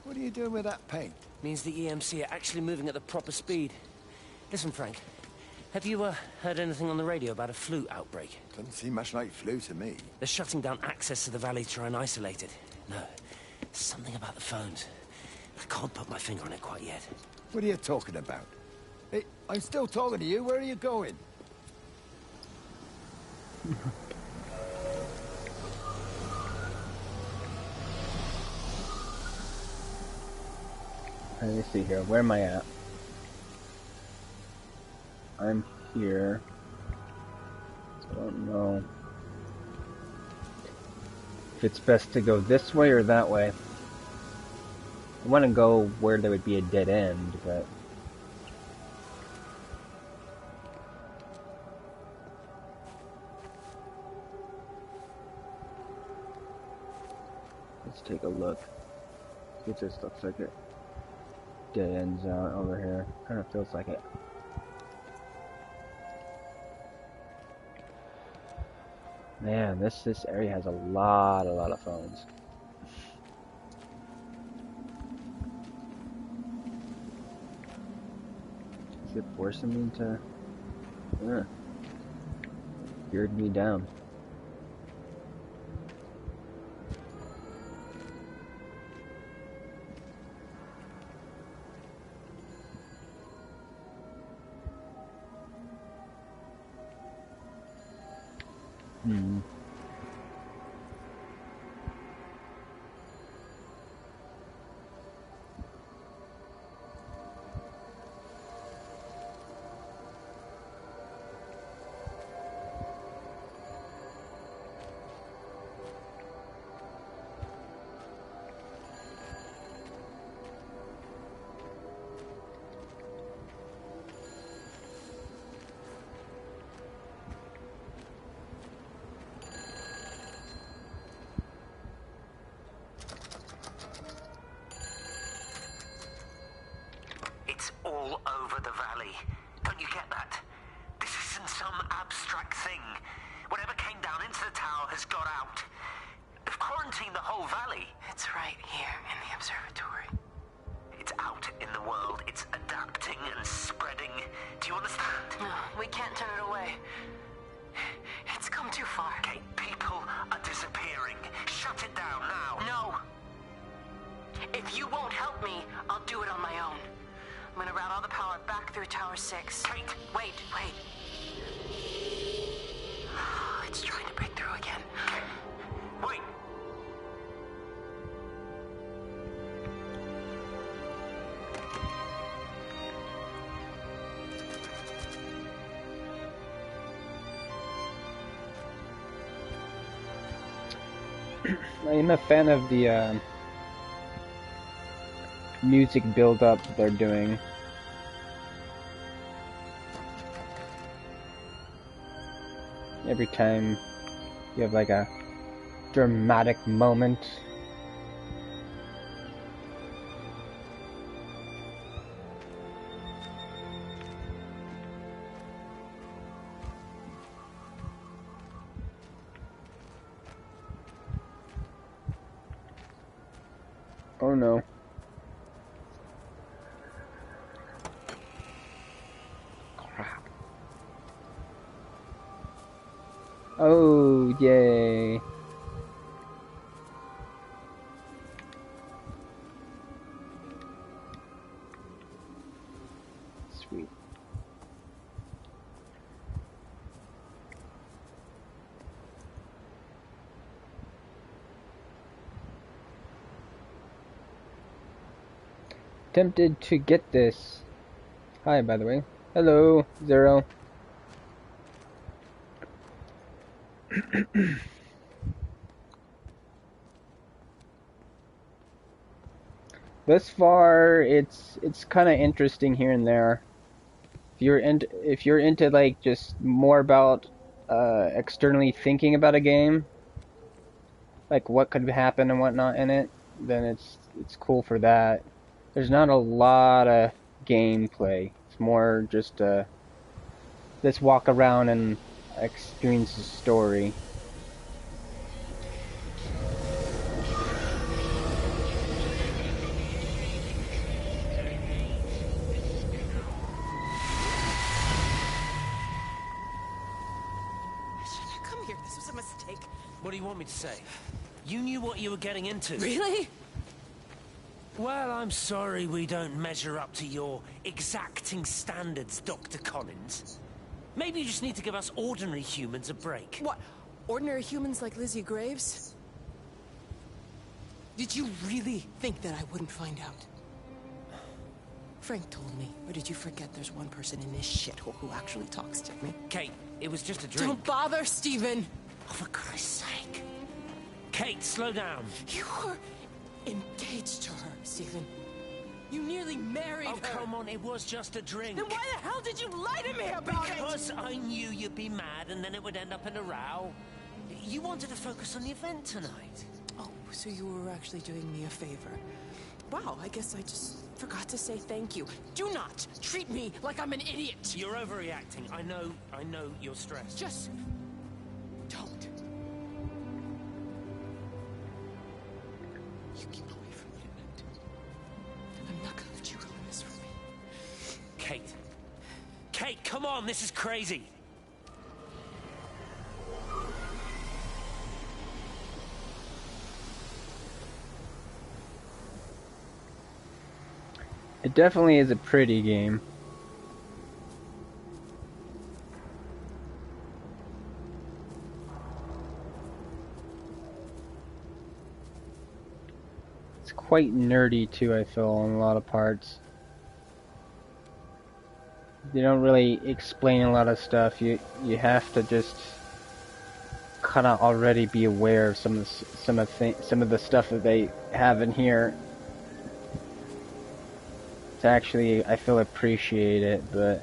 What are you doing with that paint? Means the EMC are actually moving at the proper speed. Listen, Frank, have you heard anything on the radio about a flu outbreak? Doesn't seem much like flu to me. They're shutting down access to the valley to try and isolate it. No, something about the phones. I can't put my finger on it quite yet. What are you talking about? Hey, I'm still talking to you. Where are you going? Let me see here. Where am I at? I'm here. I don't know. if it's best to go this way or that way. I want to go where there would be a dead end, but... Let's take a look. See if this looks like it. Dead ends out over here. Kind of feels like it. Man, this area has a lot of phones. Is it forcing me to... geared me down. It's all over the valley. Don't you get that? This isn't some abstract thing. Whatever came down into the tower has got out. They've quarantined the whole valley. It's right here in the observatory. It's out in the world. It's adapting and spreading. Do you understand? No, we can't turn it away. It's come too far. Okay, people are disappearing. Shut it down now. No. If you won't help me, I'll do it on my own. I'm gonna route all the power back through Tower 6. Kate! Wait. It's trying to break through again. Wait! I'm a fan of the music build-up they're doing. Every time you have like a dramatic moment. Oh no. Crap. Oh, yay. Sweet. Tempted to get this. Hi, by the way. Hello, Zero. Thus far, it's kind of interesting here and there. If you're into like just more about externally thinking about a game, like what could happen and whatnot in it, then it's cool for that. There's not a lot of gameplay. It's more just let's walk around and experience the story. Come here, this was a mistake. What do you want me to say? You knew what you were getting into. Really? Well, I'm sorry we don't measure up to your exacting standards, Dr. Collins. Maybe you just need to give us ordinary humans a break. What? Ordinary humans like Lizzie Graves? Did you really think that I wouldn't find out? Frank told me, or did you forget there's one person in this shithole who actually talks to me? Kate, it was just a drink. Don't bother, Stephen! Oh, for Christ's sake. Kate, slow down. You were engaged to her, Stephen. You nearly married her. Oh, come on, it was just a drink. Then why the hell did you lie to me about it? Because I knew you'd be mad and then it would end up in a row. You wanted to focus on the event tonight. Oh, so you were actually doing me a favor. Wow, I guess I just forgot to say thank you. Do not treat me like I'm an idiot. You're overreacting. I know you're stressed. Just don't. You keep away from the event. I'm not gonna let you ruin this for me. Kate. Kate, come on, this is crazy. It definitely is a pretty game. It's quite nerdy too, I feel, in a lot of parts. They don't really explain a lot of stuff. You have to just kind of already be aware of some of the stuff that they have in here. To actually, I feel, appreciate it, but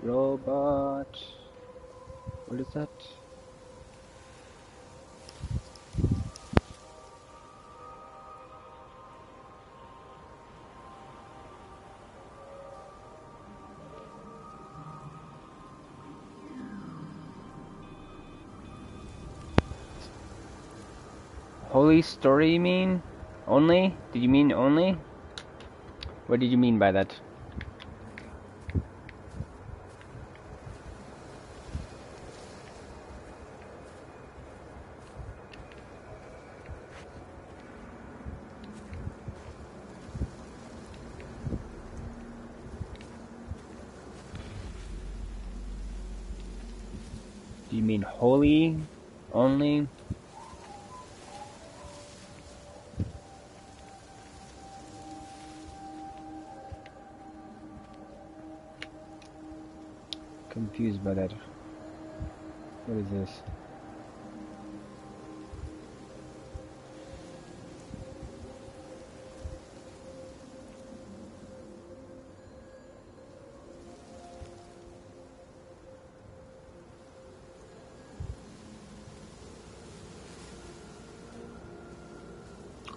robot. What is that? Holy story, you mean? Only? Did you mean only? What did you mean by that? Do you mean holy only? Confused by that. What is this?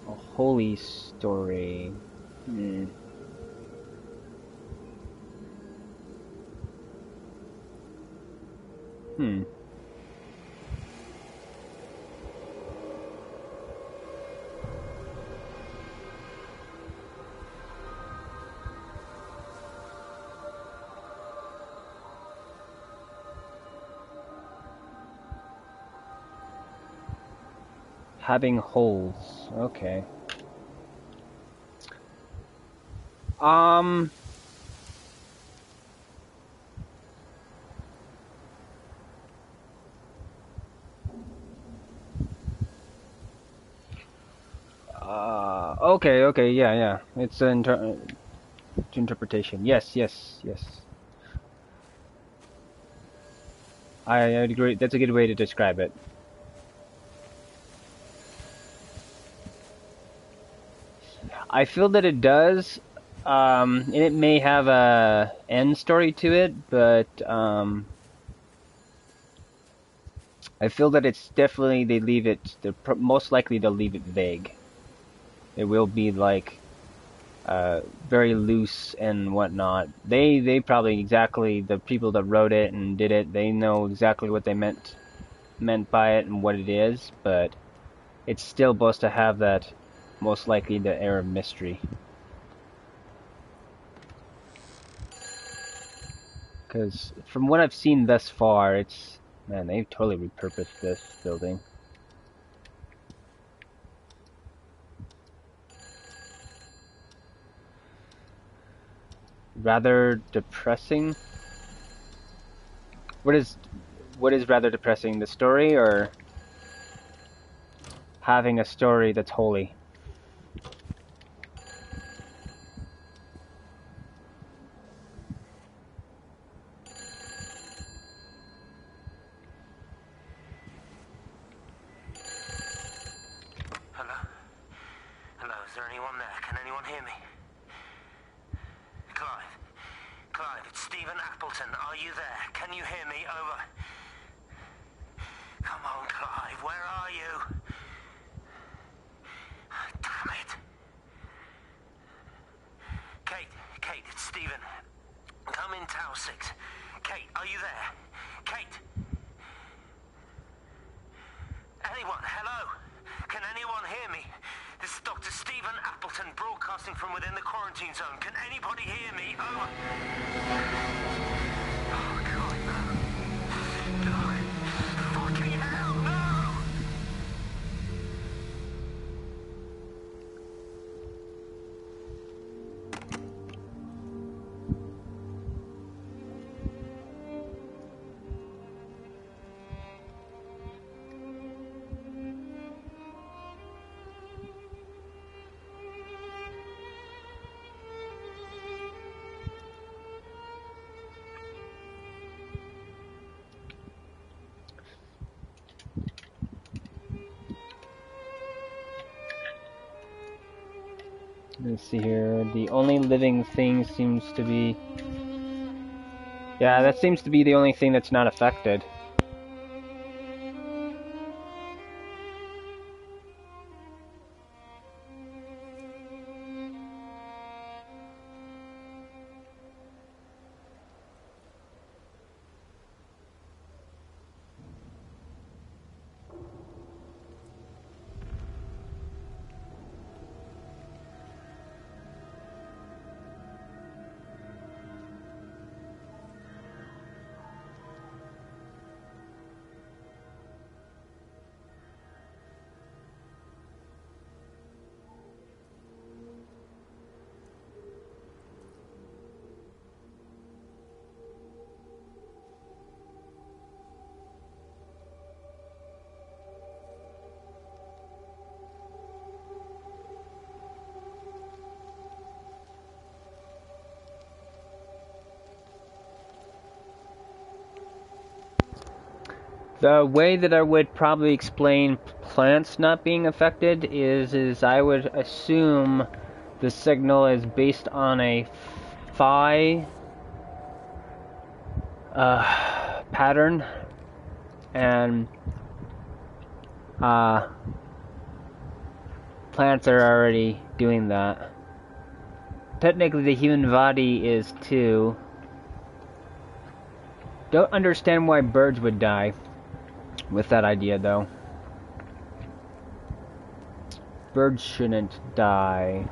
A holy story. Hmm. Hmm. Having holes. Okay. Um. Okay, yeah. It's an interpretation. Yes. I agree. That's a good way to describe it. I feel that it does, and it may have a end story to it, but I feel that it's definitely they leave it. Most likely they'll leave it vague. It will be like very loose and whatnot. They probably exactly the people that wrote it and did it. They know exactly what they meant by it and what it is, but it's still supposed to have that most likely the air of mystery. Because from what I've seen thus far, it's man, they've totally repurposed this building. Rather depressing. What is rather depressing, the story or having a story that's holy? Hello? Hello, is there anyone there? Can anyone hear me? Clive? Clive, it's Stephen Appleton. Are you there? Can you hear me? Over. Come on, Clive, where are you? Damn it. Kate, it's Stephen. Come in Tower 6. Kate, are you there? Kate? Anyone? Hello? Can anyone hear me? This is Dr. Stephen Appleton broadcasting from within the quarantine zone. Can anybody hear me? Over. Oh, God, no. No. Fucking hell, no! Let's see here. The only living thing seems to be... Yeah, that seems to be the only thing that's not affected. The way that I would probably explain plants not being affected is I would assume the signal is based on a phi pattern, and plants are already doing that. Technically, the human body is too. Don't understand why birds would die with that idea, though. Birds shouldn't die.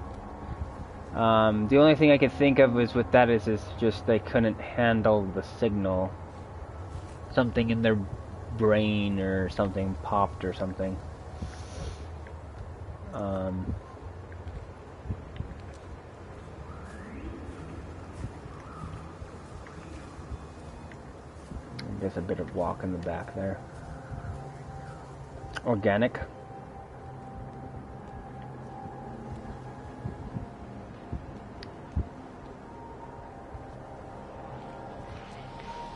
The only thing I could think of is with that is just they couldn't handle the signal. Something in their brain or something popped or something. There's a bit of walk in the back there. Organic.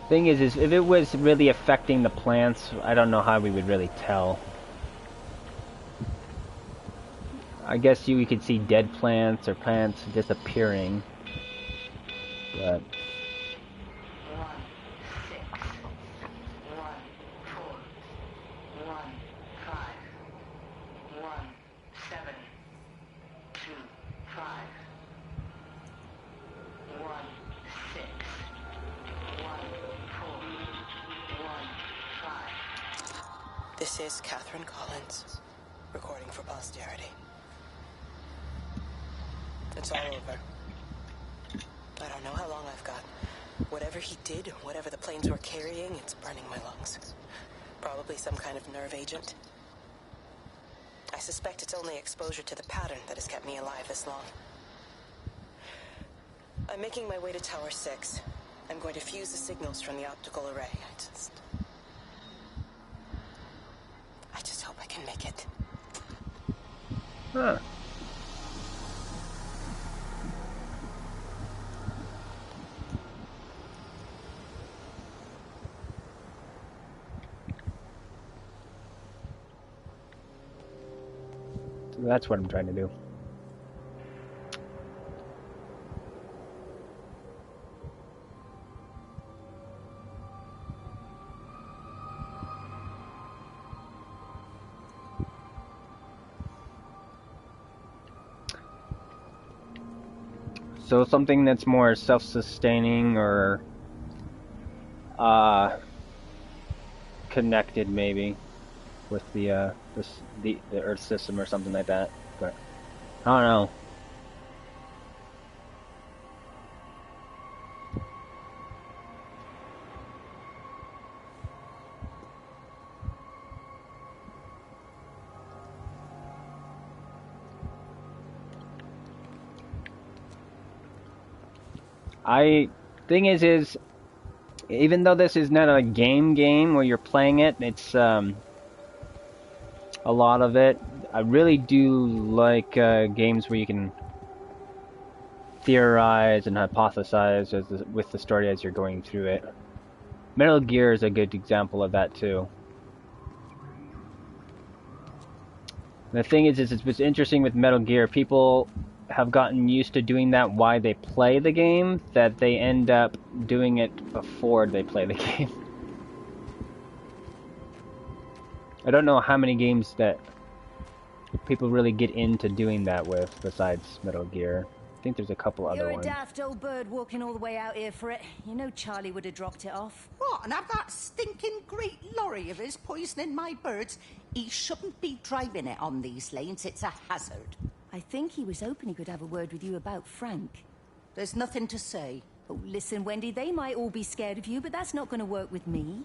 Thing is if it was really affecting the plants, I don't know how we would really tell. I guess we could see dead plants or plants disappearing, but... This is Catherine Collins, recording for posterity. It's all over. I don't know how long I've got. Whatever he did, whatever the planes were carrying, it's burning my lungs. Probably some kind of nerve agent. I suspect it's only exposure to the pattern that has kept me alive this long. I'm making my way to Tower 6. I'm going to fuse the signals from the optical array. I just hope I can make it. Huh. So that's what I'm trying to do. So something that's more self-sustaining or connected, maybe, with the Earth system or something like that. But I don't know. Thing is even though this is not a game where you're playing it, it's a lot of it. I really do like games where you can theorize and hypothesize with the story as you're going through it. Metal Gear is a good example of that too. The thing is it's interesting with Metal Gear. People have gotten used to doing that while they play the game, that they end up doing it before they play the game. I don't know how many games that people really get into doing that with besides Metal Gear. I think there's a couple other ones. You're a daft old bird walking all the way out here for it. You know Charlie would have dropped it off. What, and have that stinking great lorry of his poisoning my birds? He shouldn't be driving it on these lanes. It's a hazard. I think he was hoping he could have a word with you about Frank. There's nothing to say. Oh, listen, Wendy, they might all be scared of you, but that's not going to work with me.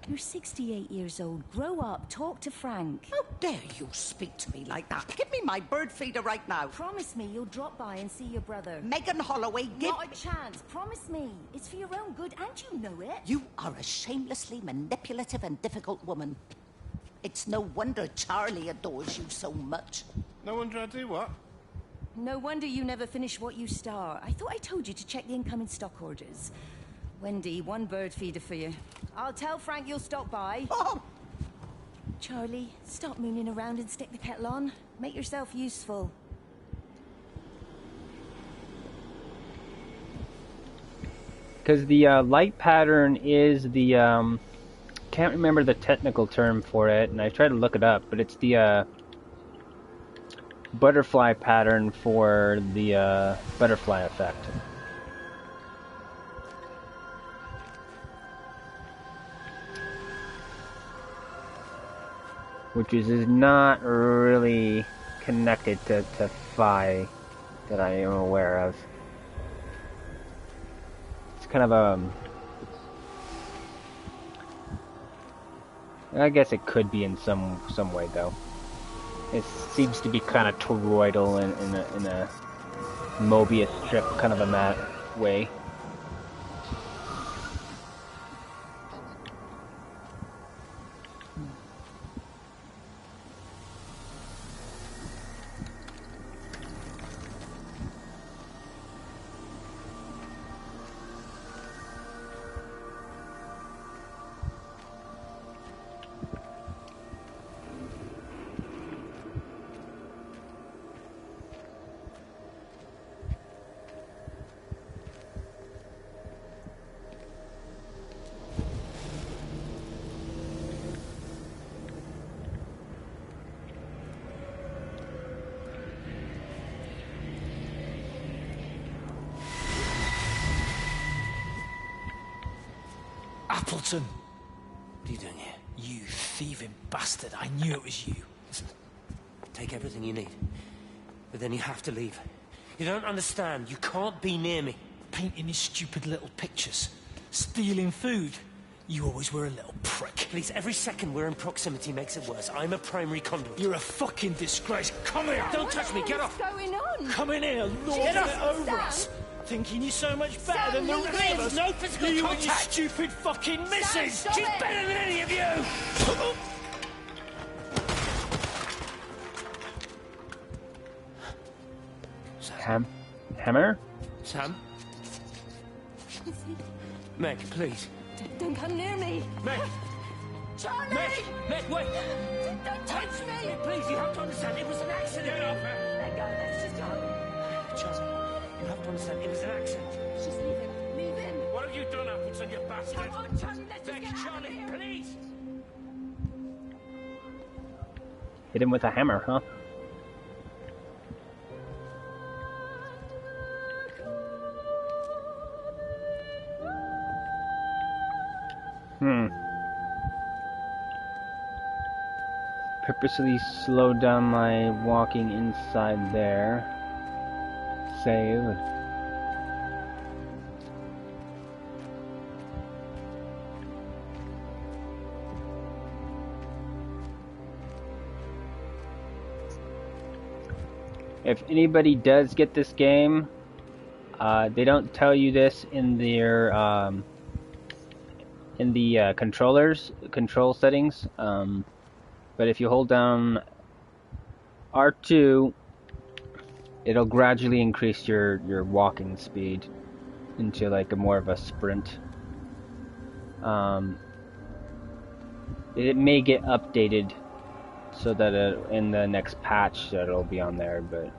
You're 68 years old. Grow up. Talk to Frank. How dare you speak to me like that? Give me my bird feeder right now. Promise me you'll drop by and see your brother. Megan Holloway, give... Not a chance. Promise me. It's for your own good, and you know it. You are a shamelessly manipulative and difficult woman. It's no wonder Charlie adores you so much. No wonder I do what? No wonder you never finish what you start. I thought I told you to check the incoming stock orders. Wendy, one bird feeder for you. I'll tell Frank you'll stop by. Oh! Charlie, stop mooning around and stick the kettle on. Make yourself useful. Because the light pattern is the can't remember the technical term for it, and I tried to look it up, but it's the butterfly pattern for the butterfly effect. Which is not really connected to phi that I am aware of. It's kind of a... I guess it could be in some way though. It seems to be kind of toroidal in a Mobius strip kind of a way. Appleton! What are you doing here? You thieving bastard. I knew it was you. Listen, take everything you need. But then you have to leave. You don't understand. You can't be near me. Painting these stupid little pictures. Stealing food. You always were a little prick. Please, every second we're in proximity makes it worse. I'm a primary conduit. You're a fucking disgrace. Come here! Don't touch me, get off! What's going on? Come in here, lording it over us! Thinking you're so much better than the rest of us! No physical you contact! And your stupid fucking missus! Stop She's it. better than any of you! Hammer? Sam? Meg, please. Don't come near me. Meg! Charlie! Meg, wait! Don't touch me! Meg, please, you have to understand, it was an accident! Get off her! Let go, let's just go. Charlie, you have to understand, it was an accident. Just leave him. Leave him. What have you done, Appleton, you bastard? Come on, Charlie, let's just Meg, get out of Charlie, here. please! Hit him with a hammer, huh? Purposely slowed down my walking inside there. Save. If anybody does get this game, they don't tell you this in their control settings. But if you hold down R2, it'll gradually increase your walking speed into like more of a sprint. It may get updated so that in the next patch that it'll be on there, but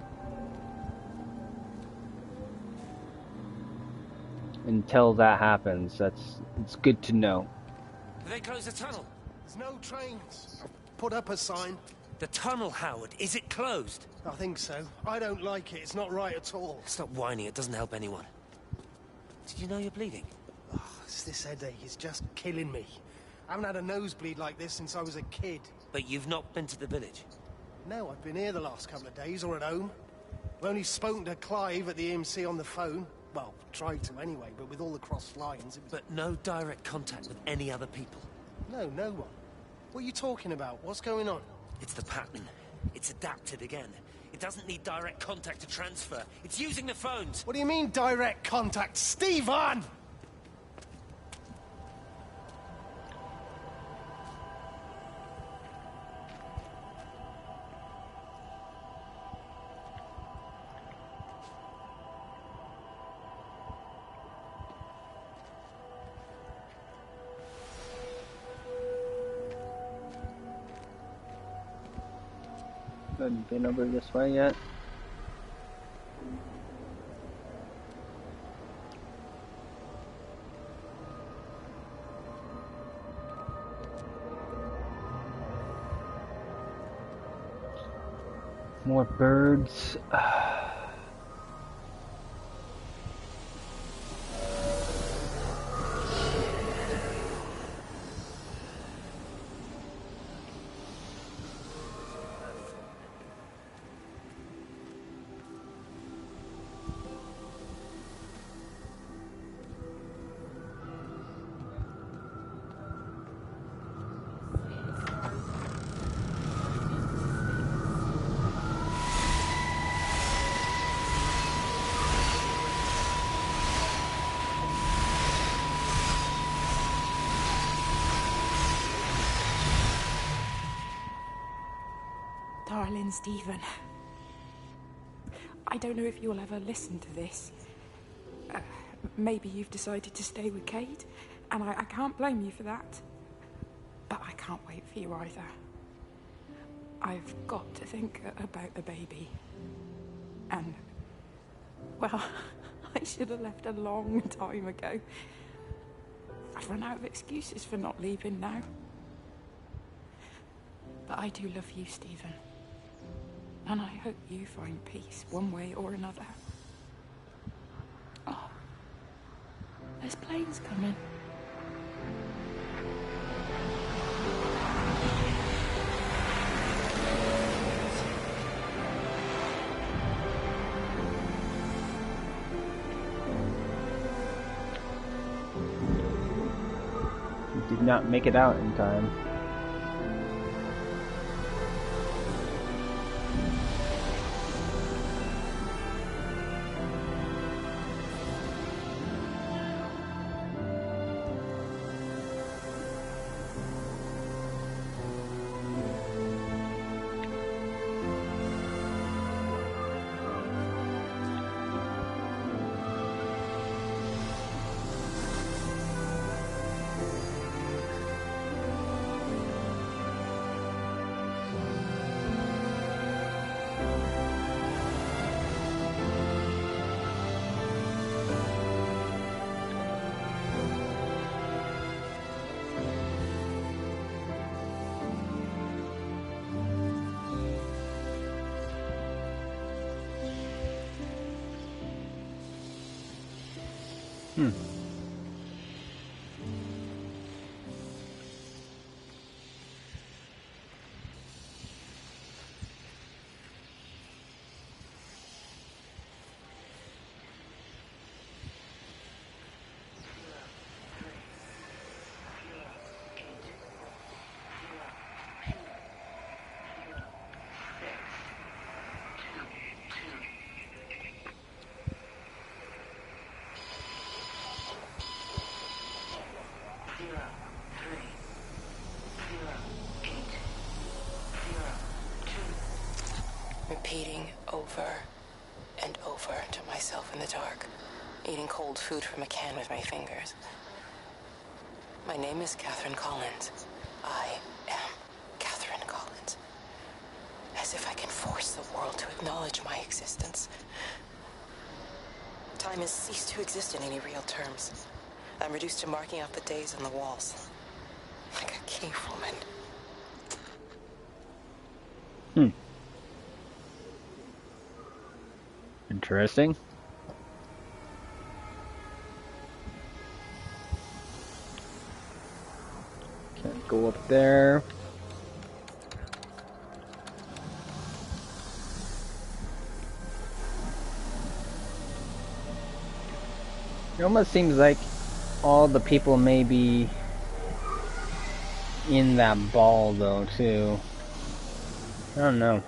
until that happens, it's good to know. Did they close the tunnel? There's no trains. Put up a sign. The tunnel, Howard, is it closed? I think so. I don't like it. It's not right at all. Stop whining, it doesn't help anyone. Did you know you're bleeding? Oh, this headache is just killing me. I haven't had a nosebleed like this since I was a kid. But you've not been to the village? No, I've been here the last couple of days, or at home. I've only spoken to Clive at the EMC on the phone. Well, tried to anyway, but with all the crossed lines... It was... But no direct contact with any other people? No, no one. What are you talking about? What's going on? It's the pattern. It's adapted again. It doesn't need direct contact to transfer. It's using the phones. What do you mean, direct contact? Stephen! Haven't been over this way yet. More birds. Darling Stephen, I don't know if you'll ever listen to this. Maybe you've decided to stay with Kate, and I can't blame you for that. But I can't wait for you either. I've got to think about the baby. And, well, I should have left a long time ago. I've run out of excuses for not leaving now. But I do love you, Stephen. And I hope you find peace one way or another. Oh, there's planes coming. did not make it out in time. Repeating over and over to myself in the dark, eating cold food from a can with my fingers. My name is Catherine Collins. I am Catherine Collins. As if I can force the world to acknowledge my existence. Time has ceased to exist in any real terms. I'm reduced to marking out the days on the walls. Like a cave woman. Interesting. Can't go up there. It almost seems like all the people may be in that ball though too. I don't know.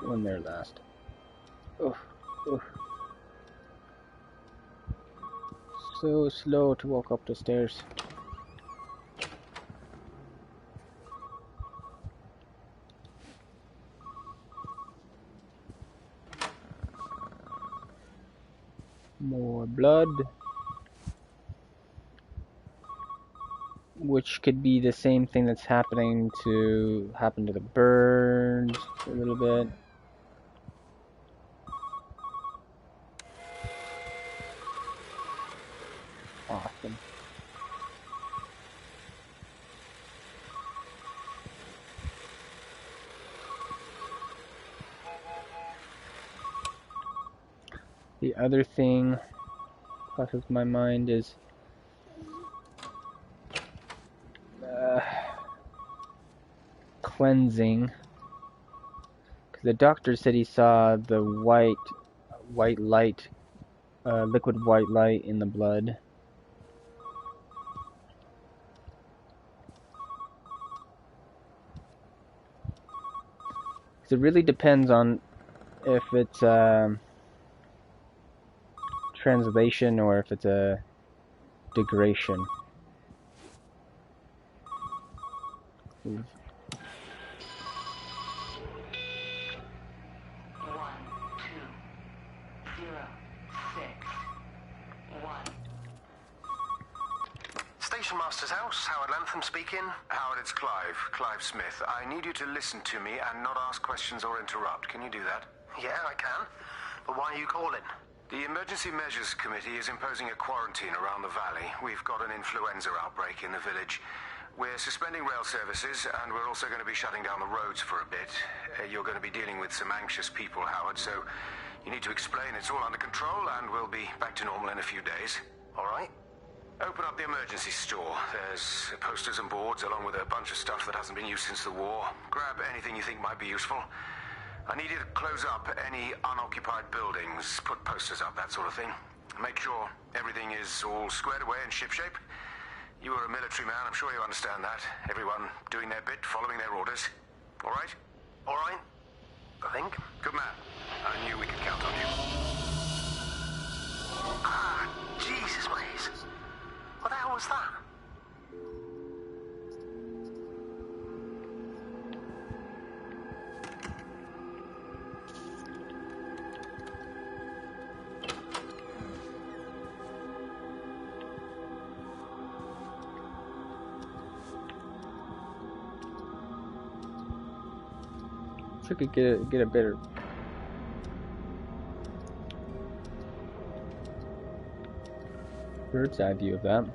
One there last. Oh, oh. So slow to walk up the stairs. More blood. Which could be the same thing that's happened to the birds a little bit. Awesome. The other thing crosses my mind is cleansing, because the doctor said he saw the white light, liquid white light in the blood. So it really depends on if it's translation or if it's a degradation. Station Master's house, Howard Lantham speaking. Howard, it's Clive Smith. I need you to listen to me and not ask questions or interrupt. Can you do that? Yeah, I can. But why are you calling? The Emergency Measures Committee is imposing a quarantine around the valley. We've got an influenza outbreak in the village. We're suspending rail services, and we're also going to be shutting down the roads for a bit. You're going to be dealing with some anxious people, Howard, so You need to explain it's all under control, and we'll be back to normal in a few days. All right? Open up the emergency store. There's posters and boards, along with a bunch of stuff that hasn't been used since the war. Grab anything you think might be useful. I need you to close up any unoccupied buildings, put posters up, that sort of thing. Make sure everything is all squared away and shipshape. You are a military man, I'm sure you understand that. Everyone doing their bit, following their orders. All right? All right? I think. Good man. I knew we could count on you. Ah, Jesus, Waze. What the hell was that? I could get a better bird's eye view of that.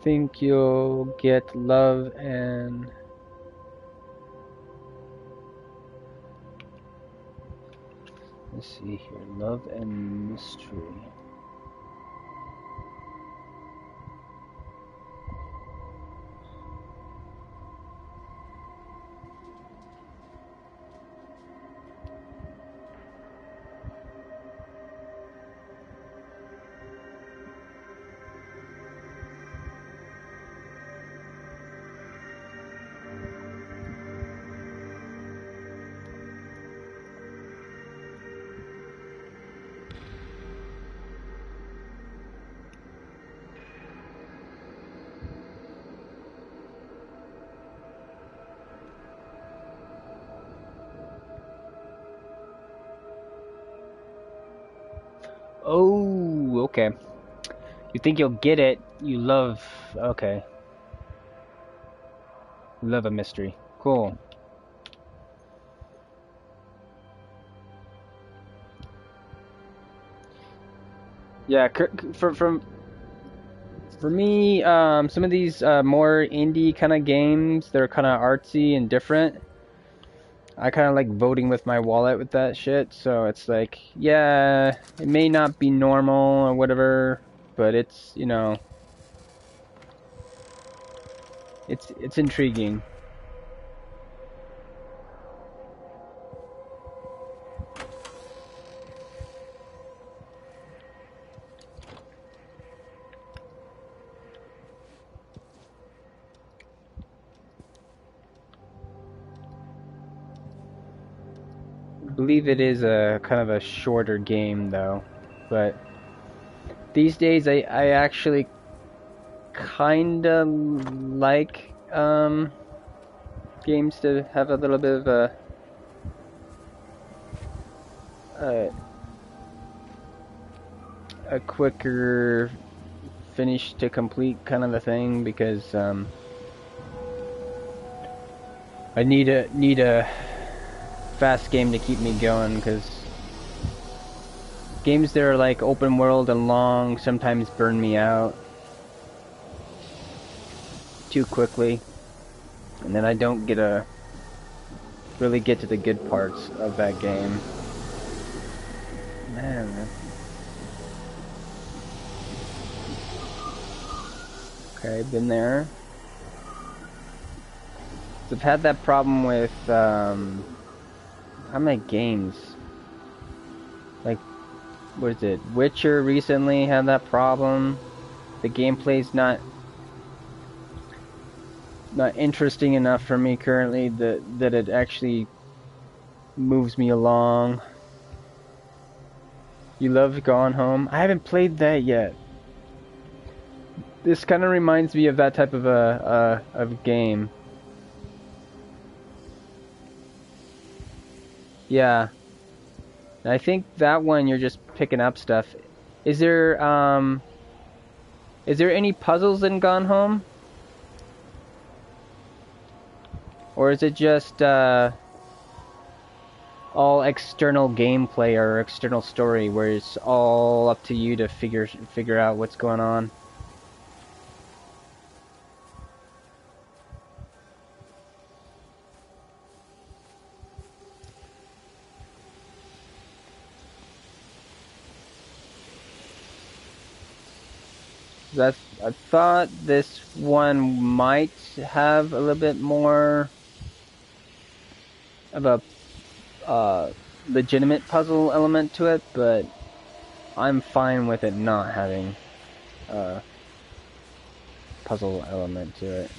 Think you'll get love and let's see here, love and mystery. Oh, okay. You think you'll get it. You love... Okay. Love a mystery. Cool. Yeah, for me, some of these more indie kind of games, they're kind of artsy and different. I kind of like voting with my wallet with that shit, so it's like, yeah, it may not be normal or whatever, but it's, you know, it's intriguing. I believe it is a kind of a shorter game though, but these days I actually kind of like games to have a little bit of a quicker finish to complete kind of a thing, because I need a fast game to keep me going, because games that are like open world and long sometimes burn me out too quickly, and then I don't really get to the good parts of that game. Man. Okay, been there. So I've had that problem with how many games? Like, what is it? Witcher recently had that problem. The gameplay's not interesting enough for me currently that it actually moves me along. You love Gone Home? I haven't played that yet. This kind of reminds me of that type of a game. Yeah. I think that one you're just picking up stuff. Is there any puzzles in Gone Home? Or is it just all external gameplay or external story where it's all up to you to figure out what's going on? I thought this one might have a little bit more of a legitimate puzzle element to it, but I'm fine with it not having a puzzle element to it.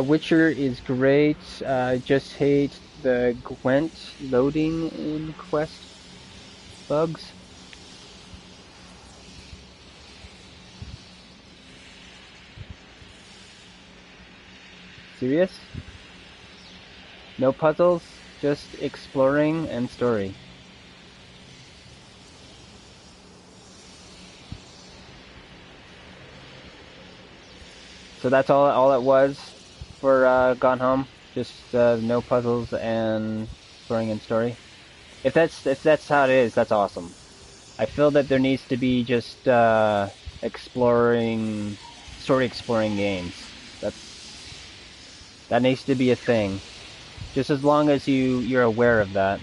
Witcher is great. I just hate the Gwent loading in Quest bugs. Serious? No puzzles, just exploring and story. So that's all it was for Gone Home? Just no puzzles and exploring and story? If that's how it is, that's awesome. I feel that there needs to be just story exploring games. That needs to be a thing. Just as long as you're aware of that.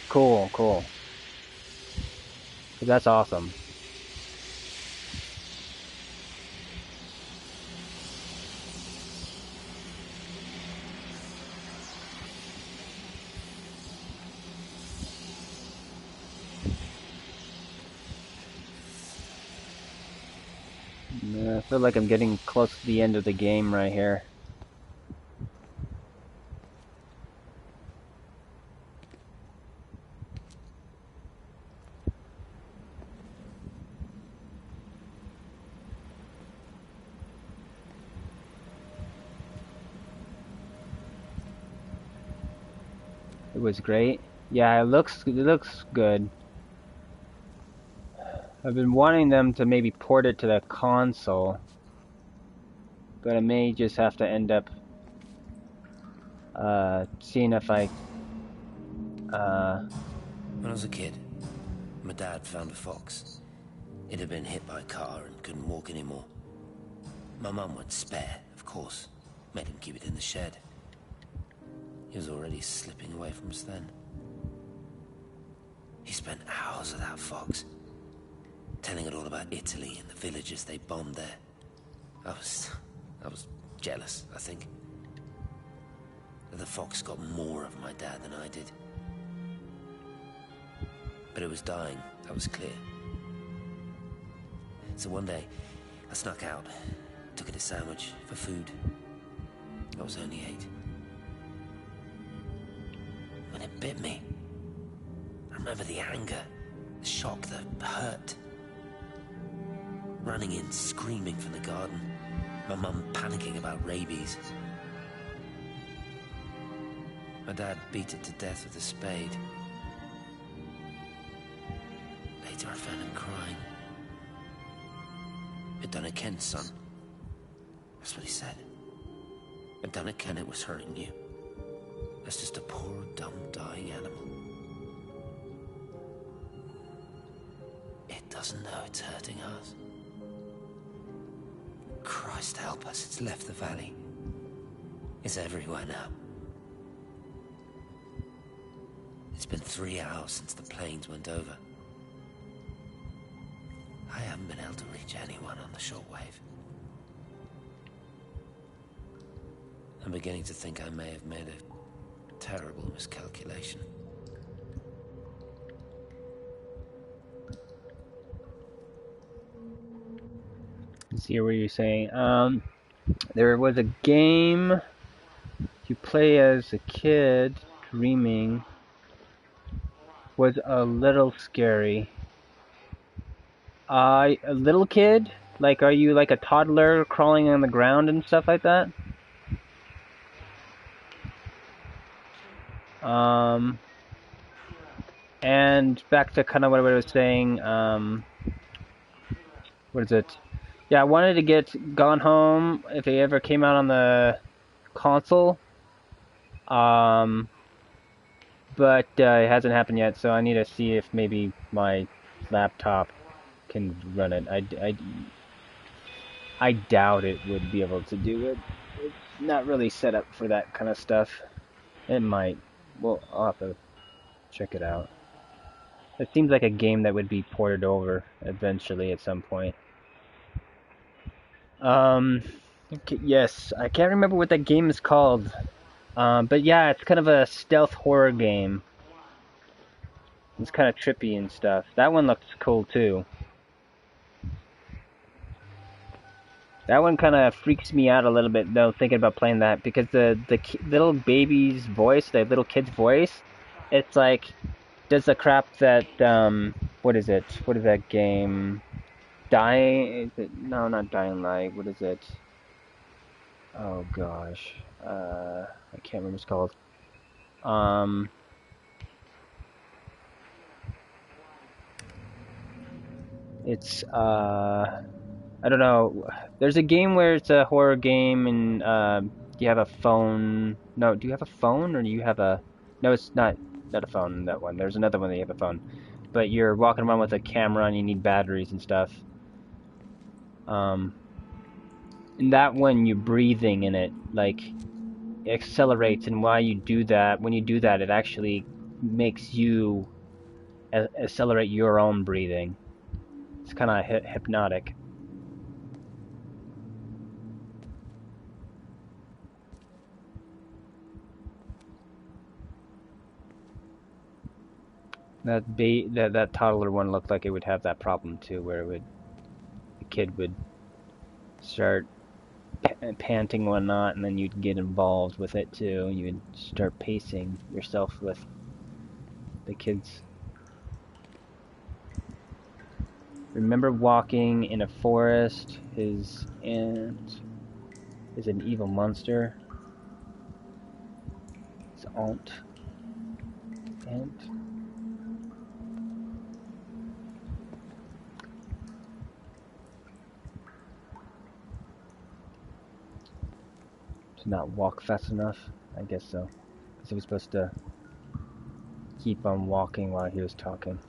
Cool. 'Cause that's awesome. I feel like I'm getting close to the end of the game right here. It was great. Yeah, it looks good. I've been wanting them to maybe port it to the console, but I may just have to end up seeing if I When I was a kid, my dad found a fox. It had been hit by a car and couldn't walk anymore. My mum went spare, of course. Made him keep it in the shed. He was already slipping away from us then. He spent hours with that fox, telling it all about Italy and the villages they bombed there. I was jealous, I think. That the fox got more of my dad than I did. But it was dying, that was clear. So one day, I snuck out, took it a sandwich for food. I was only 8. When it bit me, I remember the anger, the shock, the hurt. Running in, screaming from the garden, my mum panicking about rabies. My dad beat it to death with a spade. Later I found him crying. "You've done it, Ken, son." That's what he said. "I've done it, Ken, it was hurting you. That's just a poor, dumb, dying animal. It doesn't know it's hurting us. Christ help us, it's left the valley. It's everywhere now. It's been 3 hours since the planes went over. I haven't been able to reach anyone on the shortwave. I'm beginning to think I may have made a terrible miscalculation." Let's see what you're saying. There was a game you play as a kid dreaming. Was a little scary. A little kid? Like, are you like a toddler crawling on the ground and stuff like that? And back to kind of what I was saying, what is it? Yeah, I wanted to get Gone Home if it ever came out on the console. But it hasn't happened yet, so I need to see if maybe my laptop can run it. I doubt it would be able to do it. It's not really set up for that kind of stuff. It might. Well, I'll have to check it out. It seems like a game that would be ported over eventually at some point. Okay, yes, I can't remember what that game is called. But yeah, it's kind of a stealth horror game. It's kind of trippy and stuff. That one looks cool too. That one kind of freaks me out a little bit though, thinking about playing that, because the little baby's voice, the little kid's voice, it's like does the crap that what is it? What is that game? Dying? Is it? No, not Dying Light. What is it? Oh gosh, I can't remember what it's called. It's I don't know. There's a game where it's a horror game and you have a phone. No, do you have a phone or do you have a? No, it's not a phone. That one. There's another one that you have a phone, but you're walking around with a camera and you need batteries and stuff. In that one, you're breathing in it, like it accelerates, and while you do that, when you do that, it actually makes you accelerate your own breathing. It's kind of hypnotic. That toddler one looked like it would have that problem too, where the kid would start panting and whatnot, and then you'd get involved with it too. You would start pacing yourself with the kids. Remember walking in a forest? His aunt is an evil monster. His aunt. To not walk fast enough? I guess so. Because he was supposed to keep on walking while he was talking.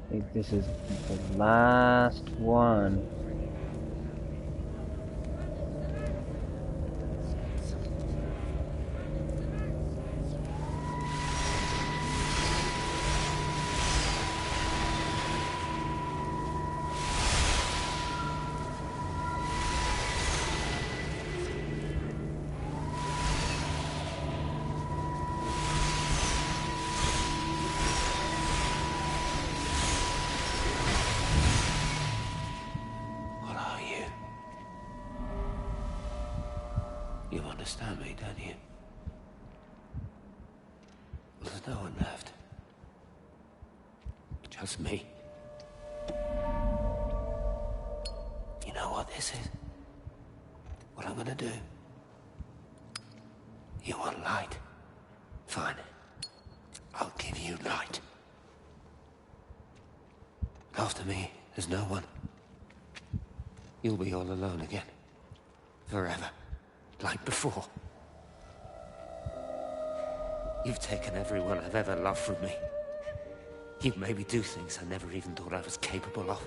I think this is the last one. You understand me, don't you? There's no one left. Just me. You know what this is? What I'm gonna do? You want light? Fine. I'll give you light. After me, there's no one. You'll be all alone again. Forever. Like before. You've taken everyone I've ever loved from me. You've made me do things I never even thought I was capable of.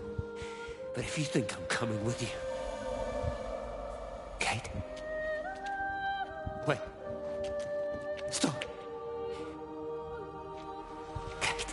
But if you think I'm coming with you... Kate? Wait. Stop. Kate.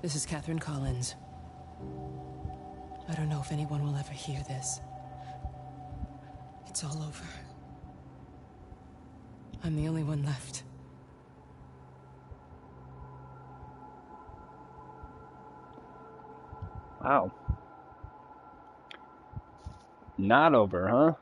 This is Catherine Collins. I don't know if anyone will ever hear this. It's all over. I'm the only one left. Wow. Not over, huh?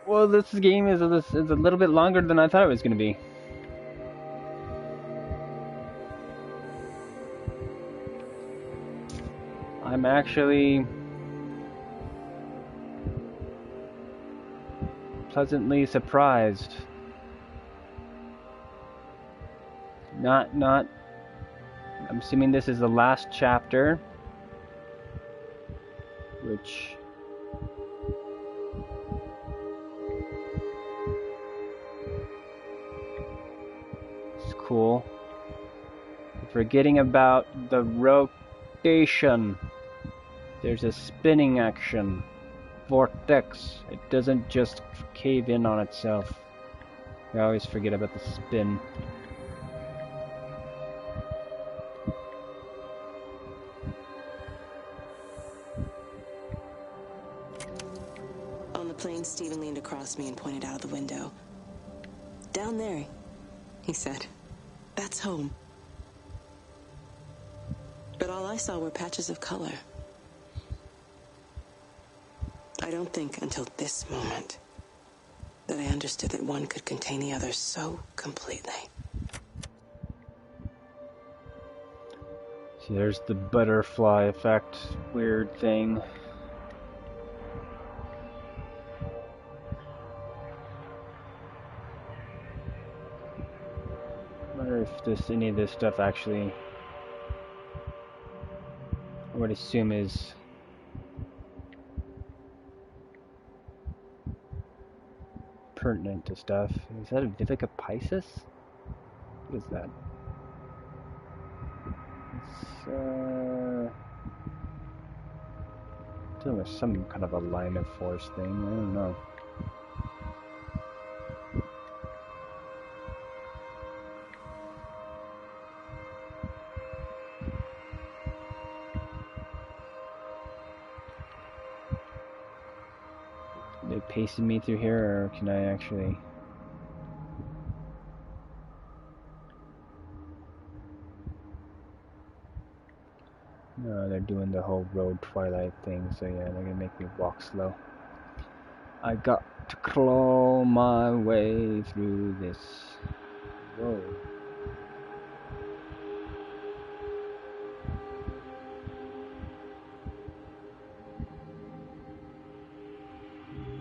Well, this game is a little bit longer than I thought it was going to be. I'm actually pleasantly surprised. Not, I'm assuming this is the last chapter, which is cool. Forgetting about the rotation. There's a spinning action. Vortex. It doesn't just cave in on itself. I always forget about the spin. On the plane, Stephen leaned across me and pointed out of the window. Down there, he said. That's home. But all I saw were patches of color. I don't think until this moment that I understood that one could contain the other so completely. See, there's the butterfly effect, weird thing. I wonder if any of this stuff actually, I would assume, is pertinent to stuff. Is that a Vivica Pisces? What is that? It's dealing with some kind of a line of force thing. I don't know. They pasted me through here, or can I actually? No, they're doing the whole road twilight thing, so yeah, they're gonna make me walk slow. I got to claw my way through this. Whoa.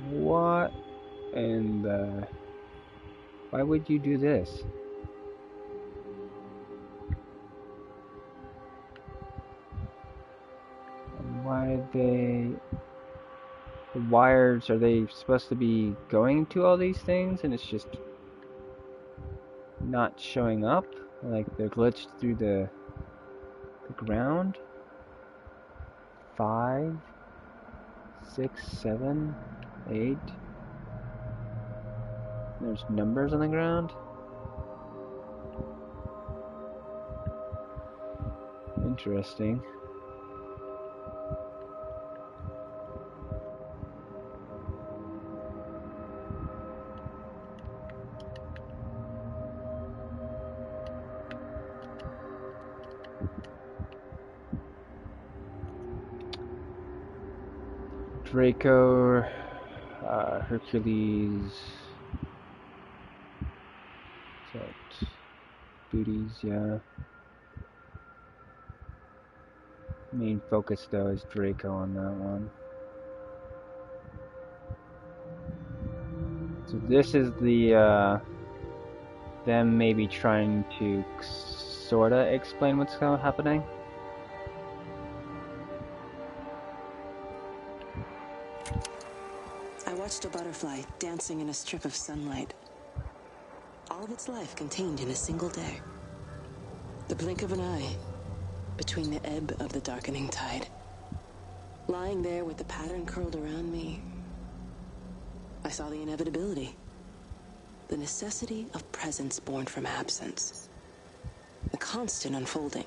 What? And why would you do this? Why are the wires, are they supposed to be going to all these things and it's just not showing up? Like they're glitched through the ground? 5, 6, 7, 8. There's numbers on the ground? Interesting. Draco, Hercules, booties, yeah. Main focus though is Draco on that one. So this is the them maybe trying to sorta explain what's happening. I watched a butterfly dancing in a strip of sunlight. All of its life contained in a single day. The blink of an eye between the ebb of the darkening tide. Lying there with the pattern curled around me, I saw the inevitability. The necessity of presence born from absence. The constant unfolding.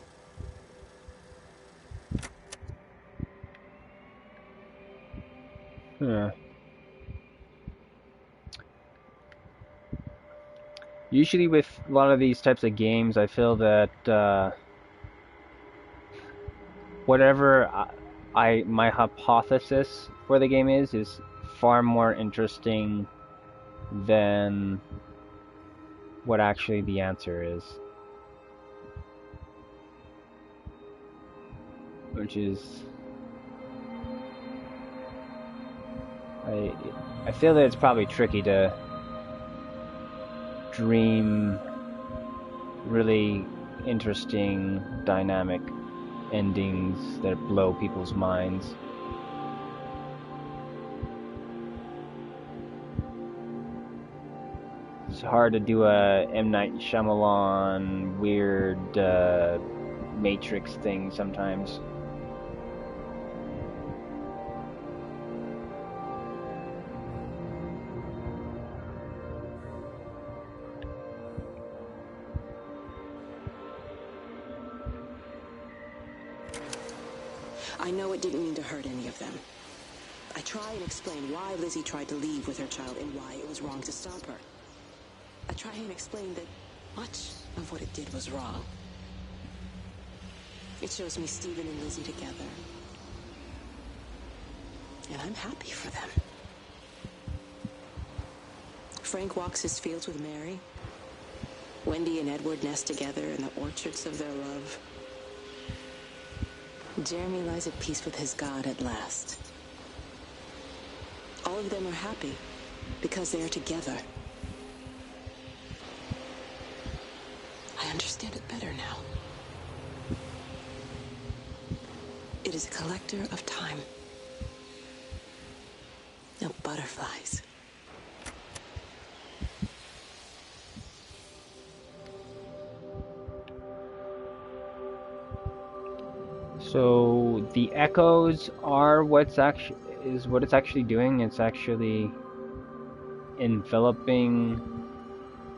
Yeah. Usually with a lot of these types of games, I feel that whatever my hypothesis for the game is far more interesting than what actually the answer is. Which is... I feel that it's probably tricky to dream really interesting, dynamic endings that blow people's minds. It's hard to do a M. Night Shyamalan weird Matrix thing sometimes. I know it didn't mean to hurt any of them. I try and explain why Lizzie tried to leave with her child and why it was wrong to stop her. I try and explain that much of what it did was wrong. It shows me Stephen and Lizzie together. And I'm happy for them. Frank walks his fields with Mary. Wendy and Edward nest together in the orchards of their love. Jeremy lies at peace with his God at last. All of them are happy because they are together. I understand it better now. It is a collector of time. No butterflies. So the echoes are what it's actually doing. It's actually enveloping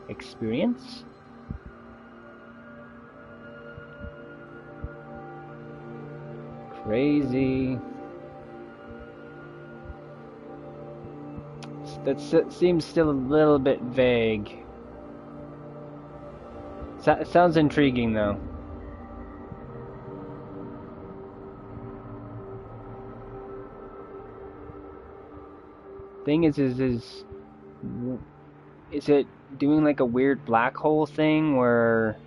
experience. Crazy. That seems still a little bit vague. Sounds intriguing though. Thing is it doing like a weird black hole thing where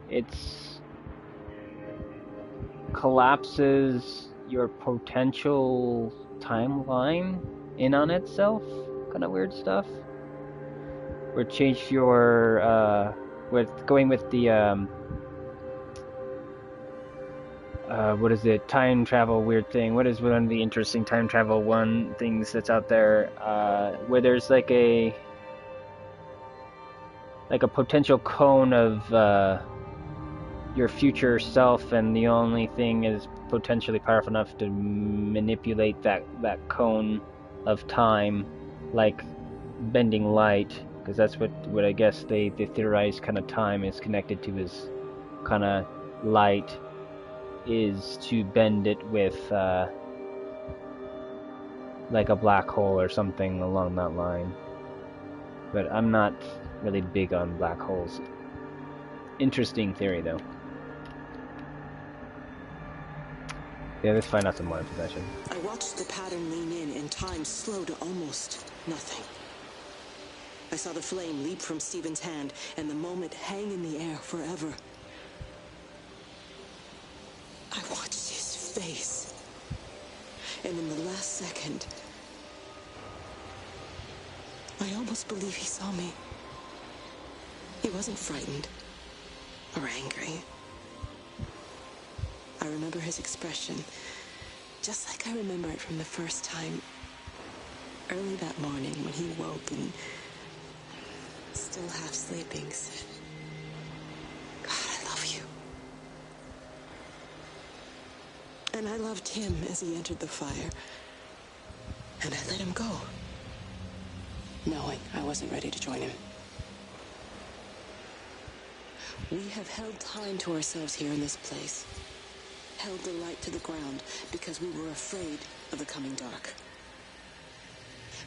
it's collapses your potential timeline in on itself? Kind of weird stuff. Or change your with going with the what is it? Time travel weird thing. What is one of the interesting time travel things that's out there? Where there's like a potential cone of your future self, and the only thing is potentially powerful enough to manipulate that cone of time, like bending light, because that's what I guess they theorize kind of time is connected to, is kind of light, is to bend it with like a black hole or something along that line. But I'm not really big on black holes. Interesting theory though. Yeah, let's find out some more information. I watched the pattern lean in and time slow to almost nothing. I saw the flame leap from Stephen's hand and the moment hang in the air forever. I watched his face, and in the last second, I almost believe he saw me. He wasn't frightened or angry. I remember his expression, just like I remember it from the first time, early that morning when he woke and, still half sleeping, said, "God, I love you." And I loved him as he entered the fire, and I let him go. knowing I wasn't ready to join him. We have held time to ourselves here in this place. Held the light to the ground because we were afraid of the coming dark.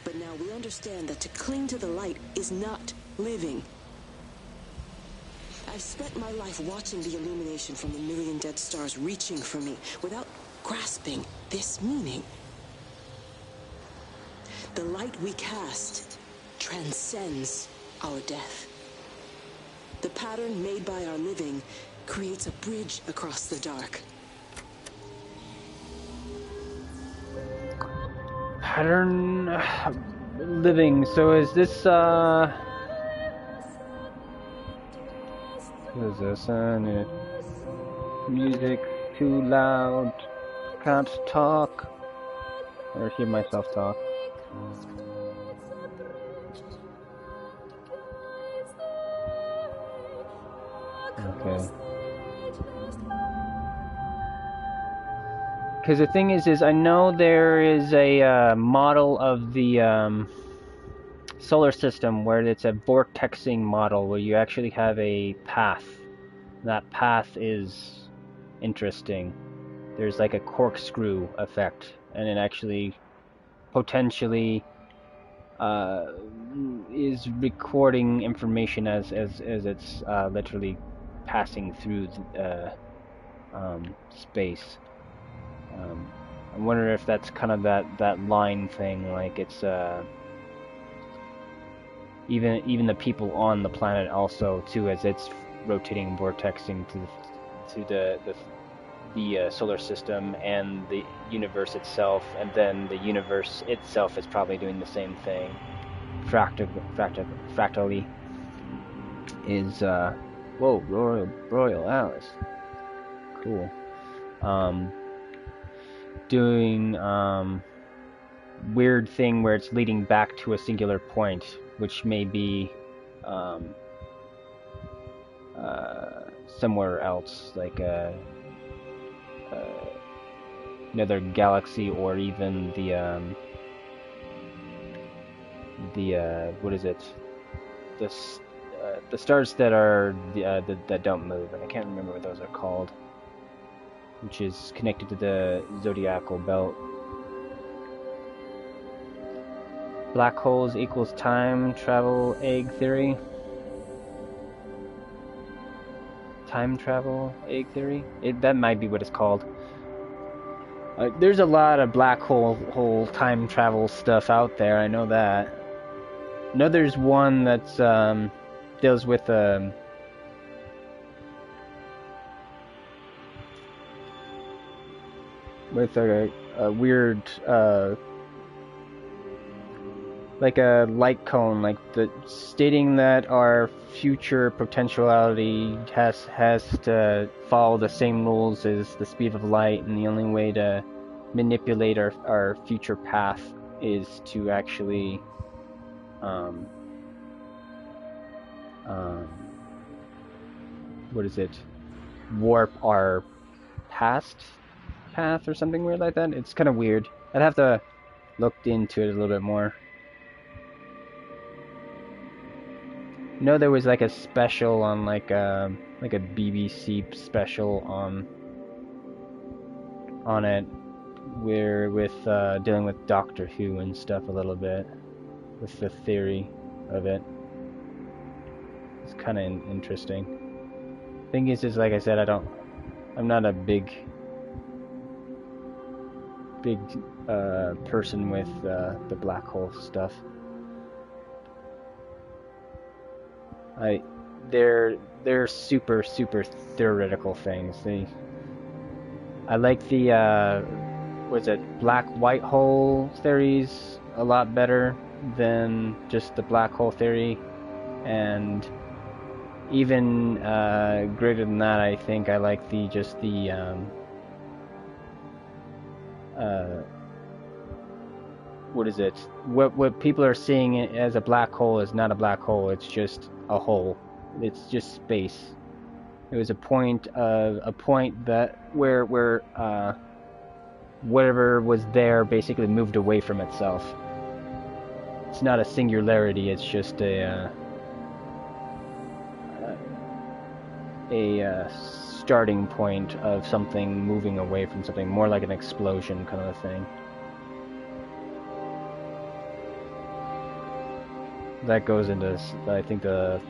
But now we understand that to cling to the light is not living. I've spent my life watching the illumination from the million dead stars reaching for me without grasping this meaning. The light we cast transcends our death. The pattern made by our living creates a bridge across the dark. Pattern living. So is this what is this? Music too loud. Can't talk. Or hear myself talk. Okay. Because the thing is I know there is a model of the solar system where it's a vortexing model where you actually have a path. That path is interesting. There's like a corkscrew effect, and it actually potentially is recording information as it's literally passing through space. I wonder if that's kind of that line thing, like it's even the people on the planet also too, as it's rotating, vortexing to the solar system and the universe itself, and then the universe itself is probably doing the same thing. Fractally is whoa, Royal Alice, cool. Doing weird thing where it's leading back to a singular point, which may be somewhere else, like another galaxy, or even the what is it? The stars that are that don't move, and I can't remember what those are called, which is connected to the zodiacal belt. Black holes equals time travel egg theory. Time travel egg theory? That might be what it's called. There's a lot of black hole time travel stuff out there, I know that. I know there's one that's deals with a weird like a light cone, like stating that our future potentiality has to follow the same rules as the speed of light, and the only way to manipulate our future path is to actually what is it? Warp our past path or something weird like that. It's kind of weird. I'd have to look into it a little bit more. You know, there was like a special on like a BBC special on it, where with dealing with Doctor Who and stuff a little bit, with the theory of it. It's kind of interesting. Thing is like I said, I'm not a big person with the black hole stuff. They're super theoretical things. I like the black white hole theories a lot better than just the black hole theory, and even greater than that, I think I like the what people are seeing as a black hole is not a black hole. It's just a hole. It's just space. It was a point that where whatever was there basically moved away from itself. it's not a singularity. It's just a starting point of something moving away from something, more like an explosion kind of a thing. That goes into, I think, the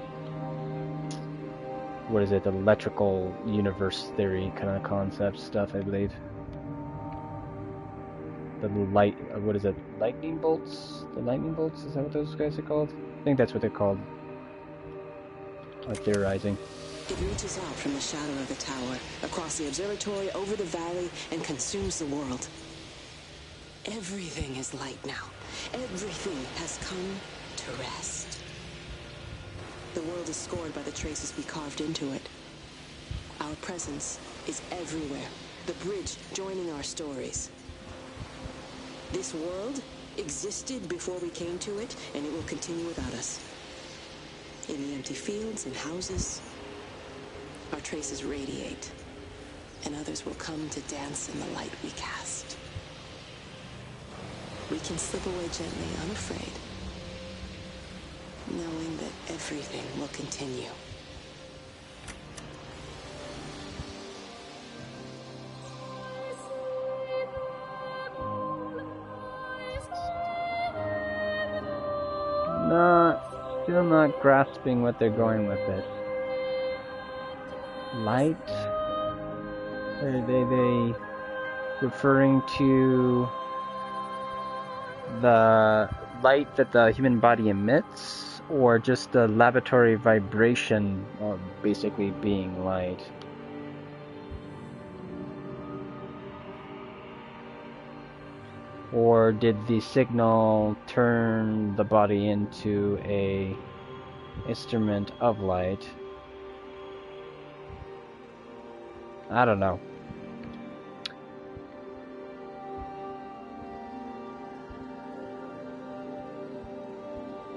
electrical universe theory kind of concept stuff, I believe. The light, what is it, lightning bolts? The lightning bolts, is that what those guys are called? I think that's what they're called. I'm theorizing. It reaches out from the shadow of the tower, across the observatory, over the valley, and consumes the world. Everything is light now. Everything has come to rest. The world is scored by the traces we carved into it. Our presence is everywhere, the bridge joining our stories. This world existed before we came to it, and it will continue without us. In the empty fields and houses, our traces radiate, and others will come to dance in the light we cast. We can slip away gently, unafraid, knowing that everything will continue. Still not grasping what they're going with it. Light? Are they referring to the light that the human body emits, or just the laboratory vibration, or basically being light? Or did the signal turn the body into a instrument of light? I don't know.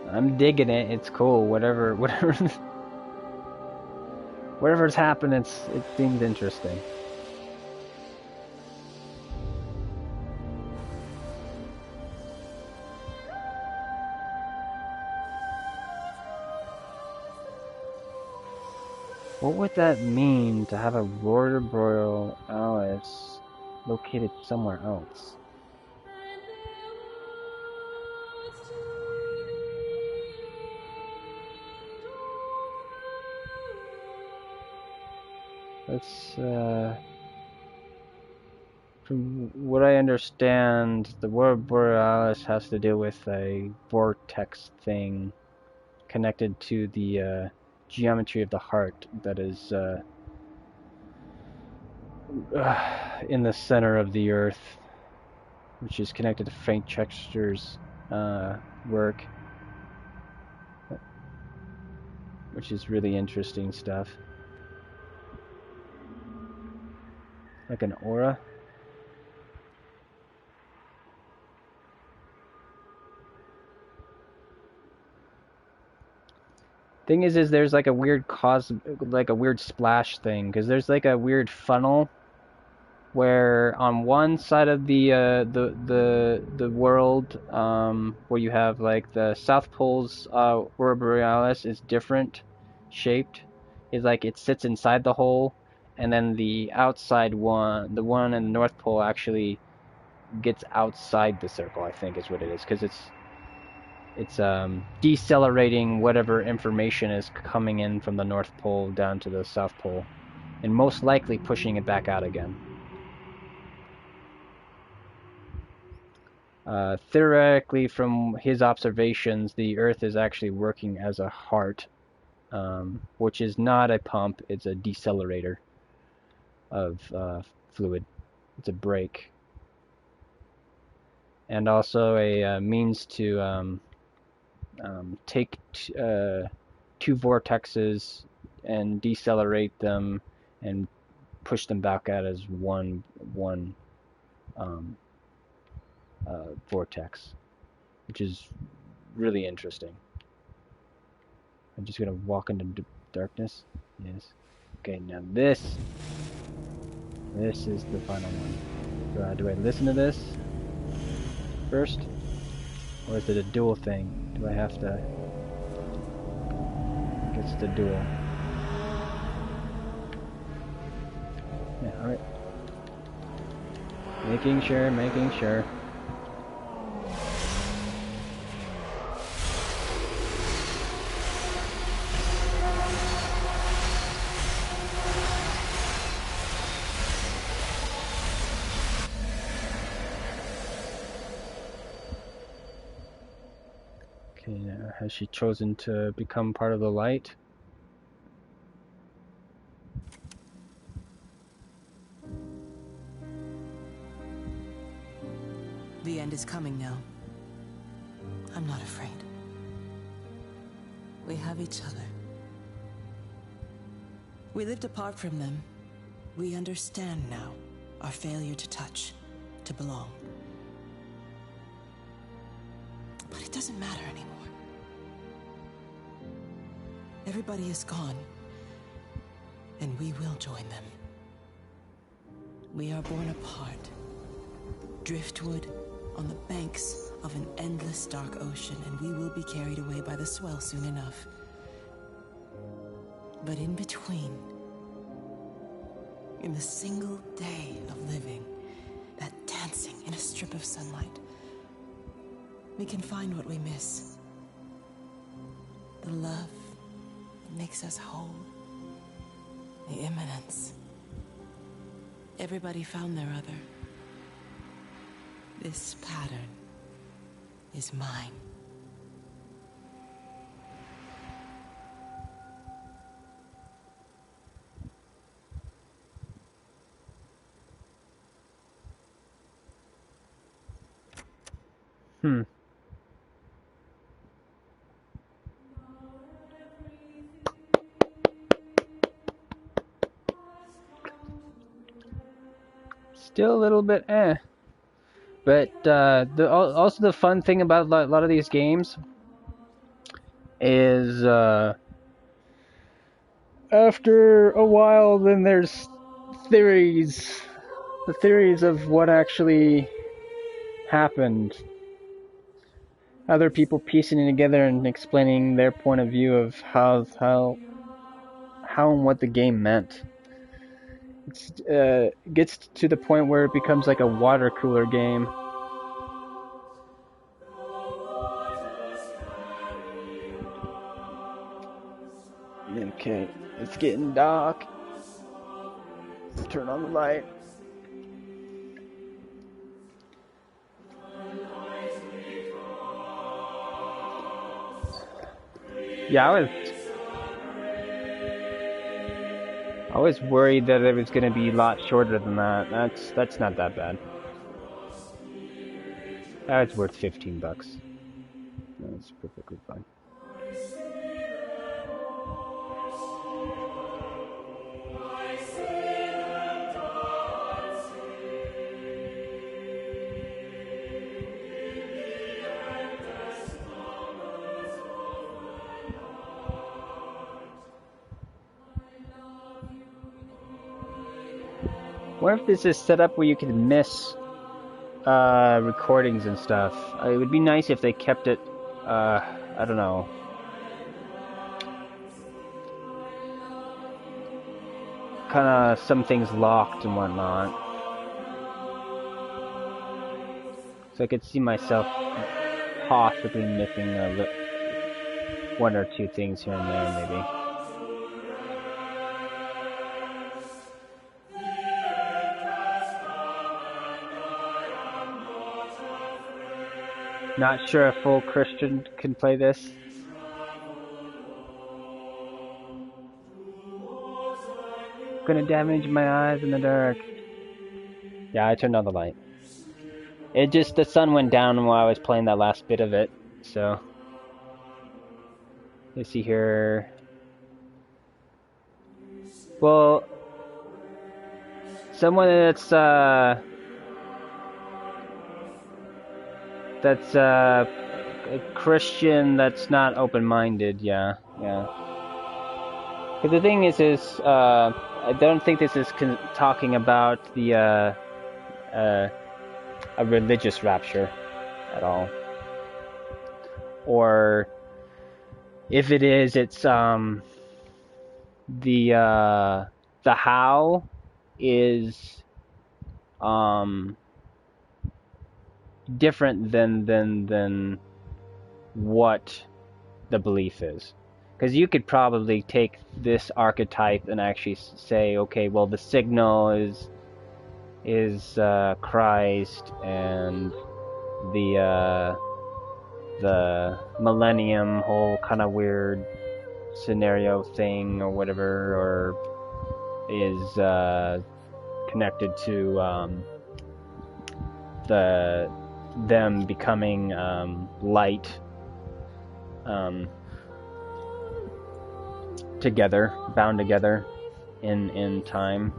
I'm digging it. It's cool. Whatever's happening, it seems interesting. What would that mean to have a Aurora Borealis located somewhere else? That's, from what I understand, the Aurora Borealis has to do with a vortex thing connected to the geometry of the heart that is in the center of the Earth, which is connected to faint Chester's work, which is really interesting stuff. Like an aura. Thing is there's like a weird weird splash thing, because there's like a weird funnel where on one side of the world, where you have like the South Pole's Aurora Borealis is different shaped. It's like it sits inside the hole, and then the outside one, the one in the North Pole, actually gets outside the circle, I think is what it is, because it's decelerating whatever information is coming in from the North Pole down to the South Pole, and most likely pushing it back out again. Theoretically, from his observations, the Earth is actually working as a heart, which is not a pump, it's a decelerator of fluid. It's a brake. And also a means to take two vortexes and decelerate them and push them back out as one vortex, which is really interesting. I'm just gonna walk into darkness. Yes. Okay, now this is the final one. Do I listen to this first? Or is it a dual thing? Do I have to... I guess it's a dual. Yeah, alright. Making sure, making sure. Okay, now has she chosen to become part of the light? The end is coming now. I'm not afraid. We have each other. We lived apart from them. We understand now our failure to touch, to belong. But it doesn't matter anymore. Everybody is gone, and we will join them. We are born apart, driftwood on the banks of an endless dark ocean, and we will be carried away by the swell soon enough. But in between, in the single day of living, that dancing in a strip of sunlight, we can find what we miss. The love that makes us whole. The imminence. Everybody found their other. This pattern is mine. Still a little bit but also the fun thing about a lot of these games is after a while then there's theories, the theories of what actually happened, other people piecing it together and explaining their point of view of how and what the game meant. It gets to the point where it becomes like a water cooler game. Okay, it's getting dark. Turn on the light. Yeah, I was worried that it was going to be a lot shorter than that. That's not that bad. That's worth $15. That's perfectly fine. What if this is set up where you can miss recordings and stuff? It would be nice if they kept it, I don't know. Kind of some things locked and whatnot. So I could see myself possibly missing one or two things here and there, maybe. Not sure a full Christian can play this. Gonna damage my eyes in the dark. Yeah, I turned on the light. It just, the sun went down while I was playing that last bit of it, so. Let's see here. Well, someone that's a Christian that's not open-minded, yeah. But the thing is I don't think this is talking about the a religious rapture at all. or if it is, it's the how is different than what the belief is. Because you could probably take this archetype and actually say, okay, well, the signal is Christ, and the millennium whole kind of weird scenario thing or whatever, or is connected to them becoming light together, bound together in time.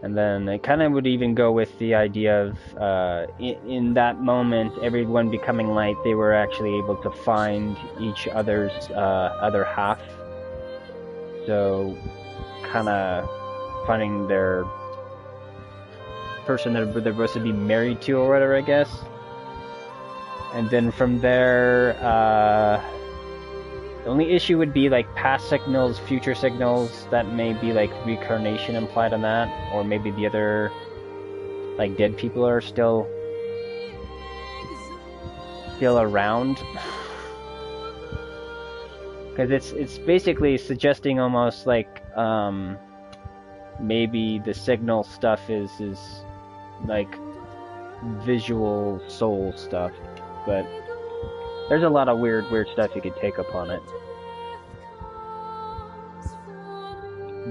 And then it kind of would even go with the idea of in that moment, everyone becoming light, they were actually able to find each other's other half. So kind of finding their person that they're supposed to be married to or whatever, I guess. And then from there, the only issue would be like past signals, future signals, that may be like reincarnation implied on that, or maybe the other, like, dead people are still around. Because it's basically suggesting almost like maybe the signal stuff is like visual soul stuff, but there's a lot of weird stuff you could take upon it.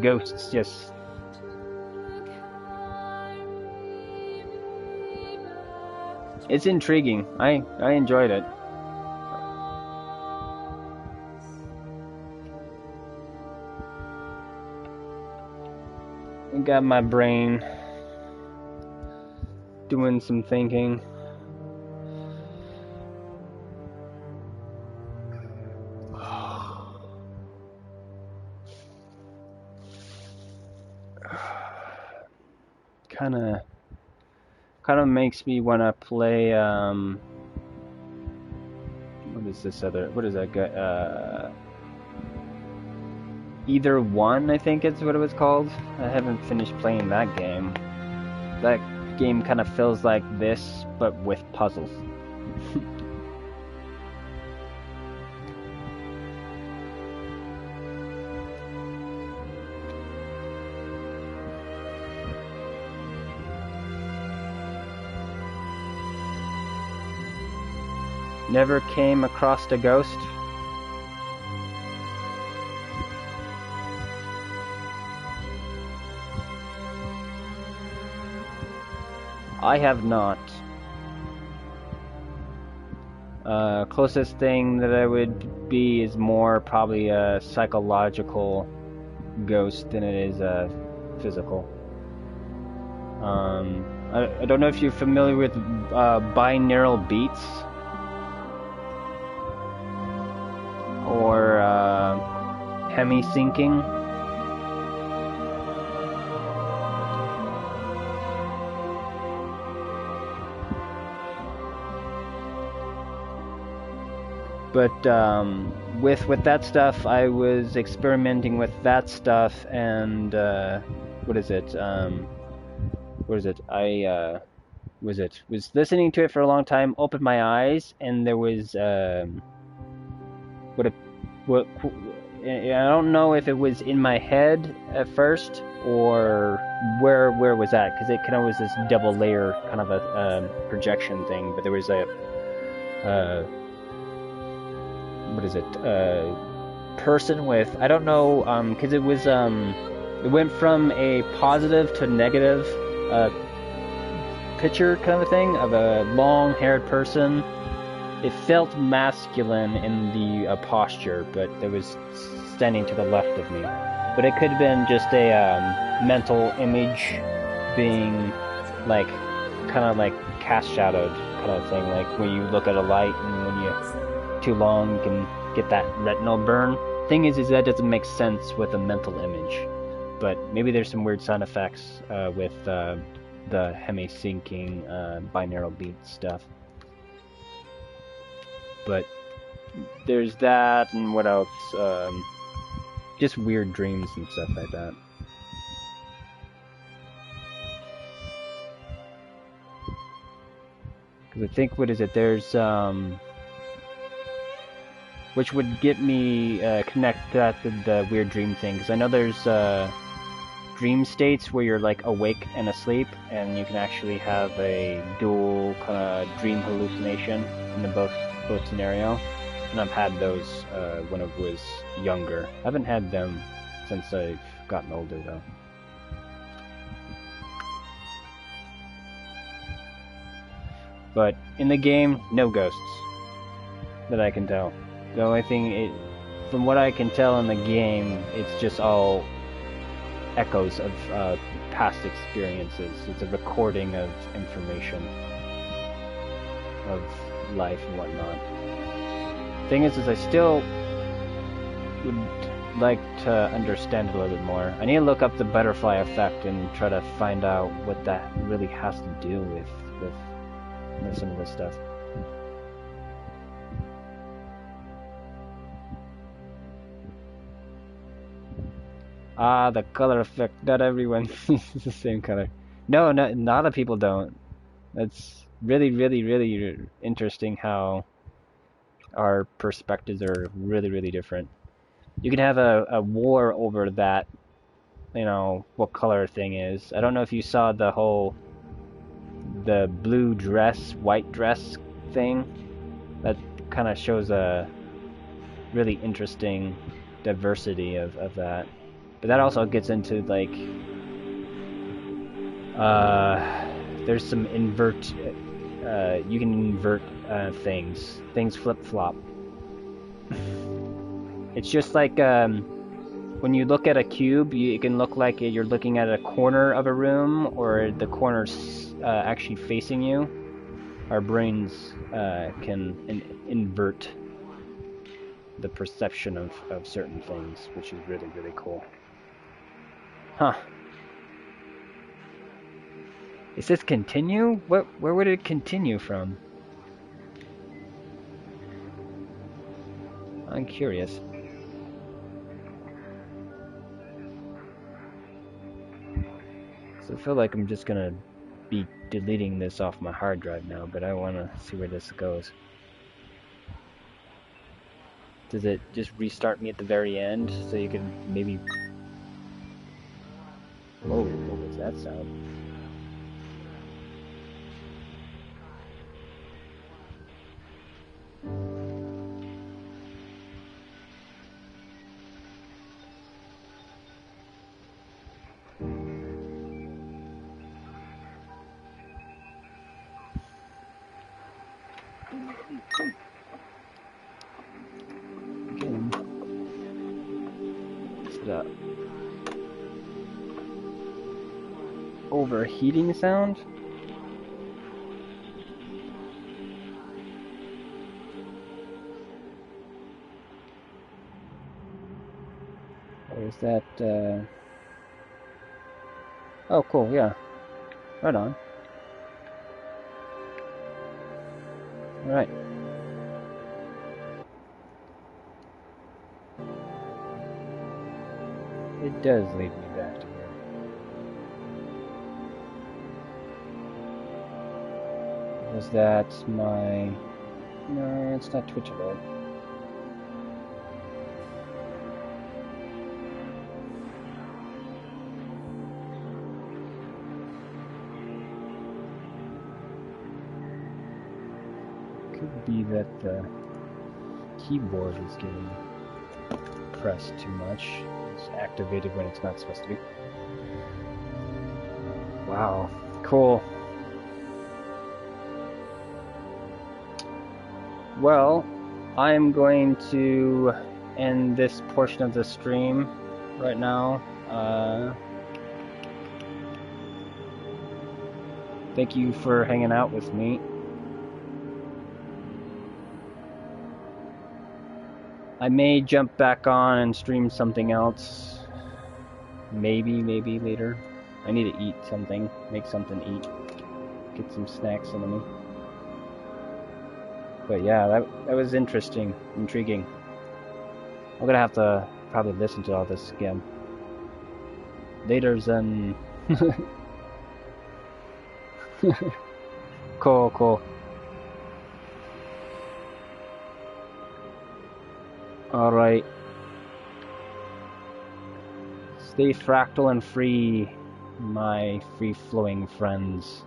Ghosts just... It's intriguing. I enjoyed it. I got my brain doing some thinking. Kind of makes me want to play what is that guy, Either One, I think it's what it was called. I haven't finished playing that game. That game kind of feels like this, but with puzzles. Never came across a ghost? I have not. Closest thing that I would be is more probably a psychological ghost than it is a physical. I don't know if you're familiar with binaural beats or hemi-syncing. But with that stuff, I was experimenting with that stuff, and what is it? I was listening to it for a long time. Opened my eyes, and there was I don't know if it was in my head at first or where was that, because it kind of was this double layer kind of a projection thing. But there was a person with, I don't know, because it was it went from a positive to negative picture kind of a thing of a long-haired person. It felt masculine in the posture, but it was standing to the left of me. But it could have been just a mental image being like kind of like cast shadowed kind of thing, like when you look at a light and when you too long you can get that retinal burn. Thing is that doesn't make sense with a mental image, but maybe there's some weird sound effects with the hemi-syncing binaural beat stuff. But there's that, and what else? Just weird dreams and stuff like that. Because I think, what is it? There's which would get me connect that to the weird dream thing. Because I know there's dream states where you're like awake and asleep, and you can actually have a dual kind of dream hallucination in the both scenario. And I've had those when I was younger. I haven't had them since I've gotten older though. But in the game, no ghosts that I can tell. The only thing, from what I can tell in the game, it's just all echoes of past experiences. It's a recording of information, of life and whatnot. Thing is I still would like to understand it a little bit more. I need to look up the butterfly effect and try to find out what that really has to do with some of this stuff. Ah, the color effect. Not everyone sees the same color. No, a lot of people don't. That's really, really, really interesting how our perspectives are really, really different. You can have a war over that, you know, what color thing is. I don't know if you saw the blue dress, white dress thing. That kind of shows a really interesting diversity of that. But that also gets into, like, there's some invert, you can invert things flip-flop. It's just like, when you look at a cube, it can look like you're looking at a corner of a room, or the corner's actually facing you. Our brains can invert the perception of certain things, which is really, really cool. Huh. Is this continue? Where would it continue from? I'm curious. So I feel like I'm just gonna be deleting this off my hard drive now, but I wanna see where this goes. Does it just restart me at the very end so you can maybe... Whoa, what was that sound? Is it a overheating sound? Or is that, Oh, cool, yeah. Right on. Alright. It does lead me back to here. Was that my... No, it's not Twitch alert. Could be that the keyboard is getting pressed too much. It's activated when it's not supposed to be. Wow, cool. Well, I'm going to end this portion of the stream right now. Thank you for hanging out with me. I may jump back on and stream something else. Maybe later. I need to eat something. Make something to eat. Get some snacks into me. But yeah, that was interesting, intriguing. I'm gonna have to probably listen to all this again. Later, then. Cool. Alright. Stay fractal and free, my free-flowing friends.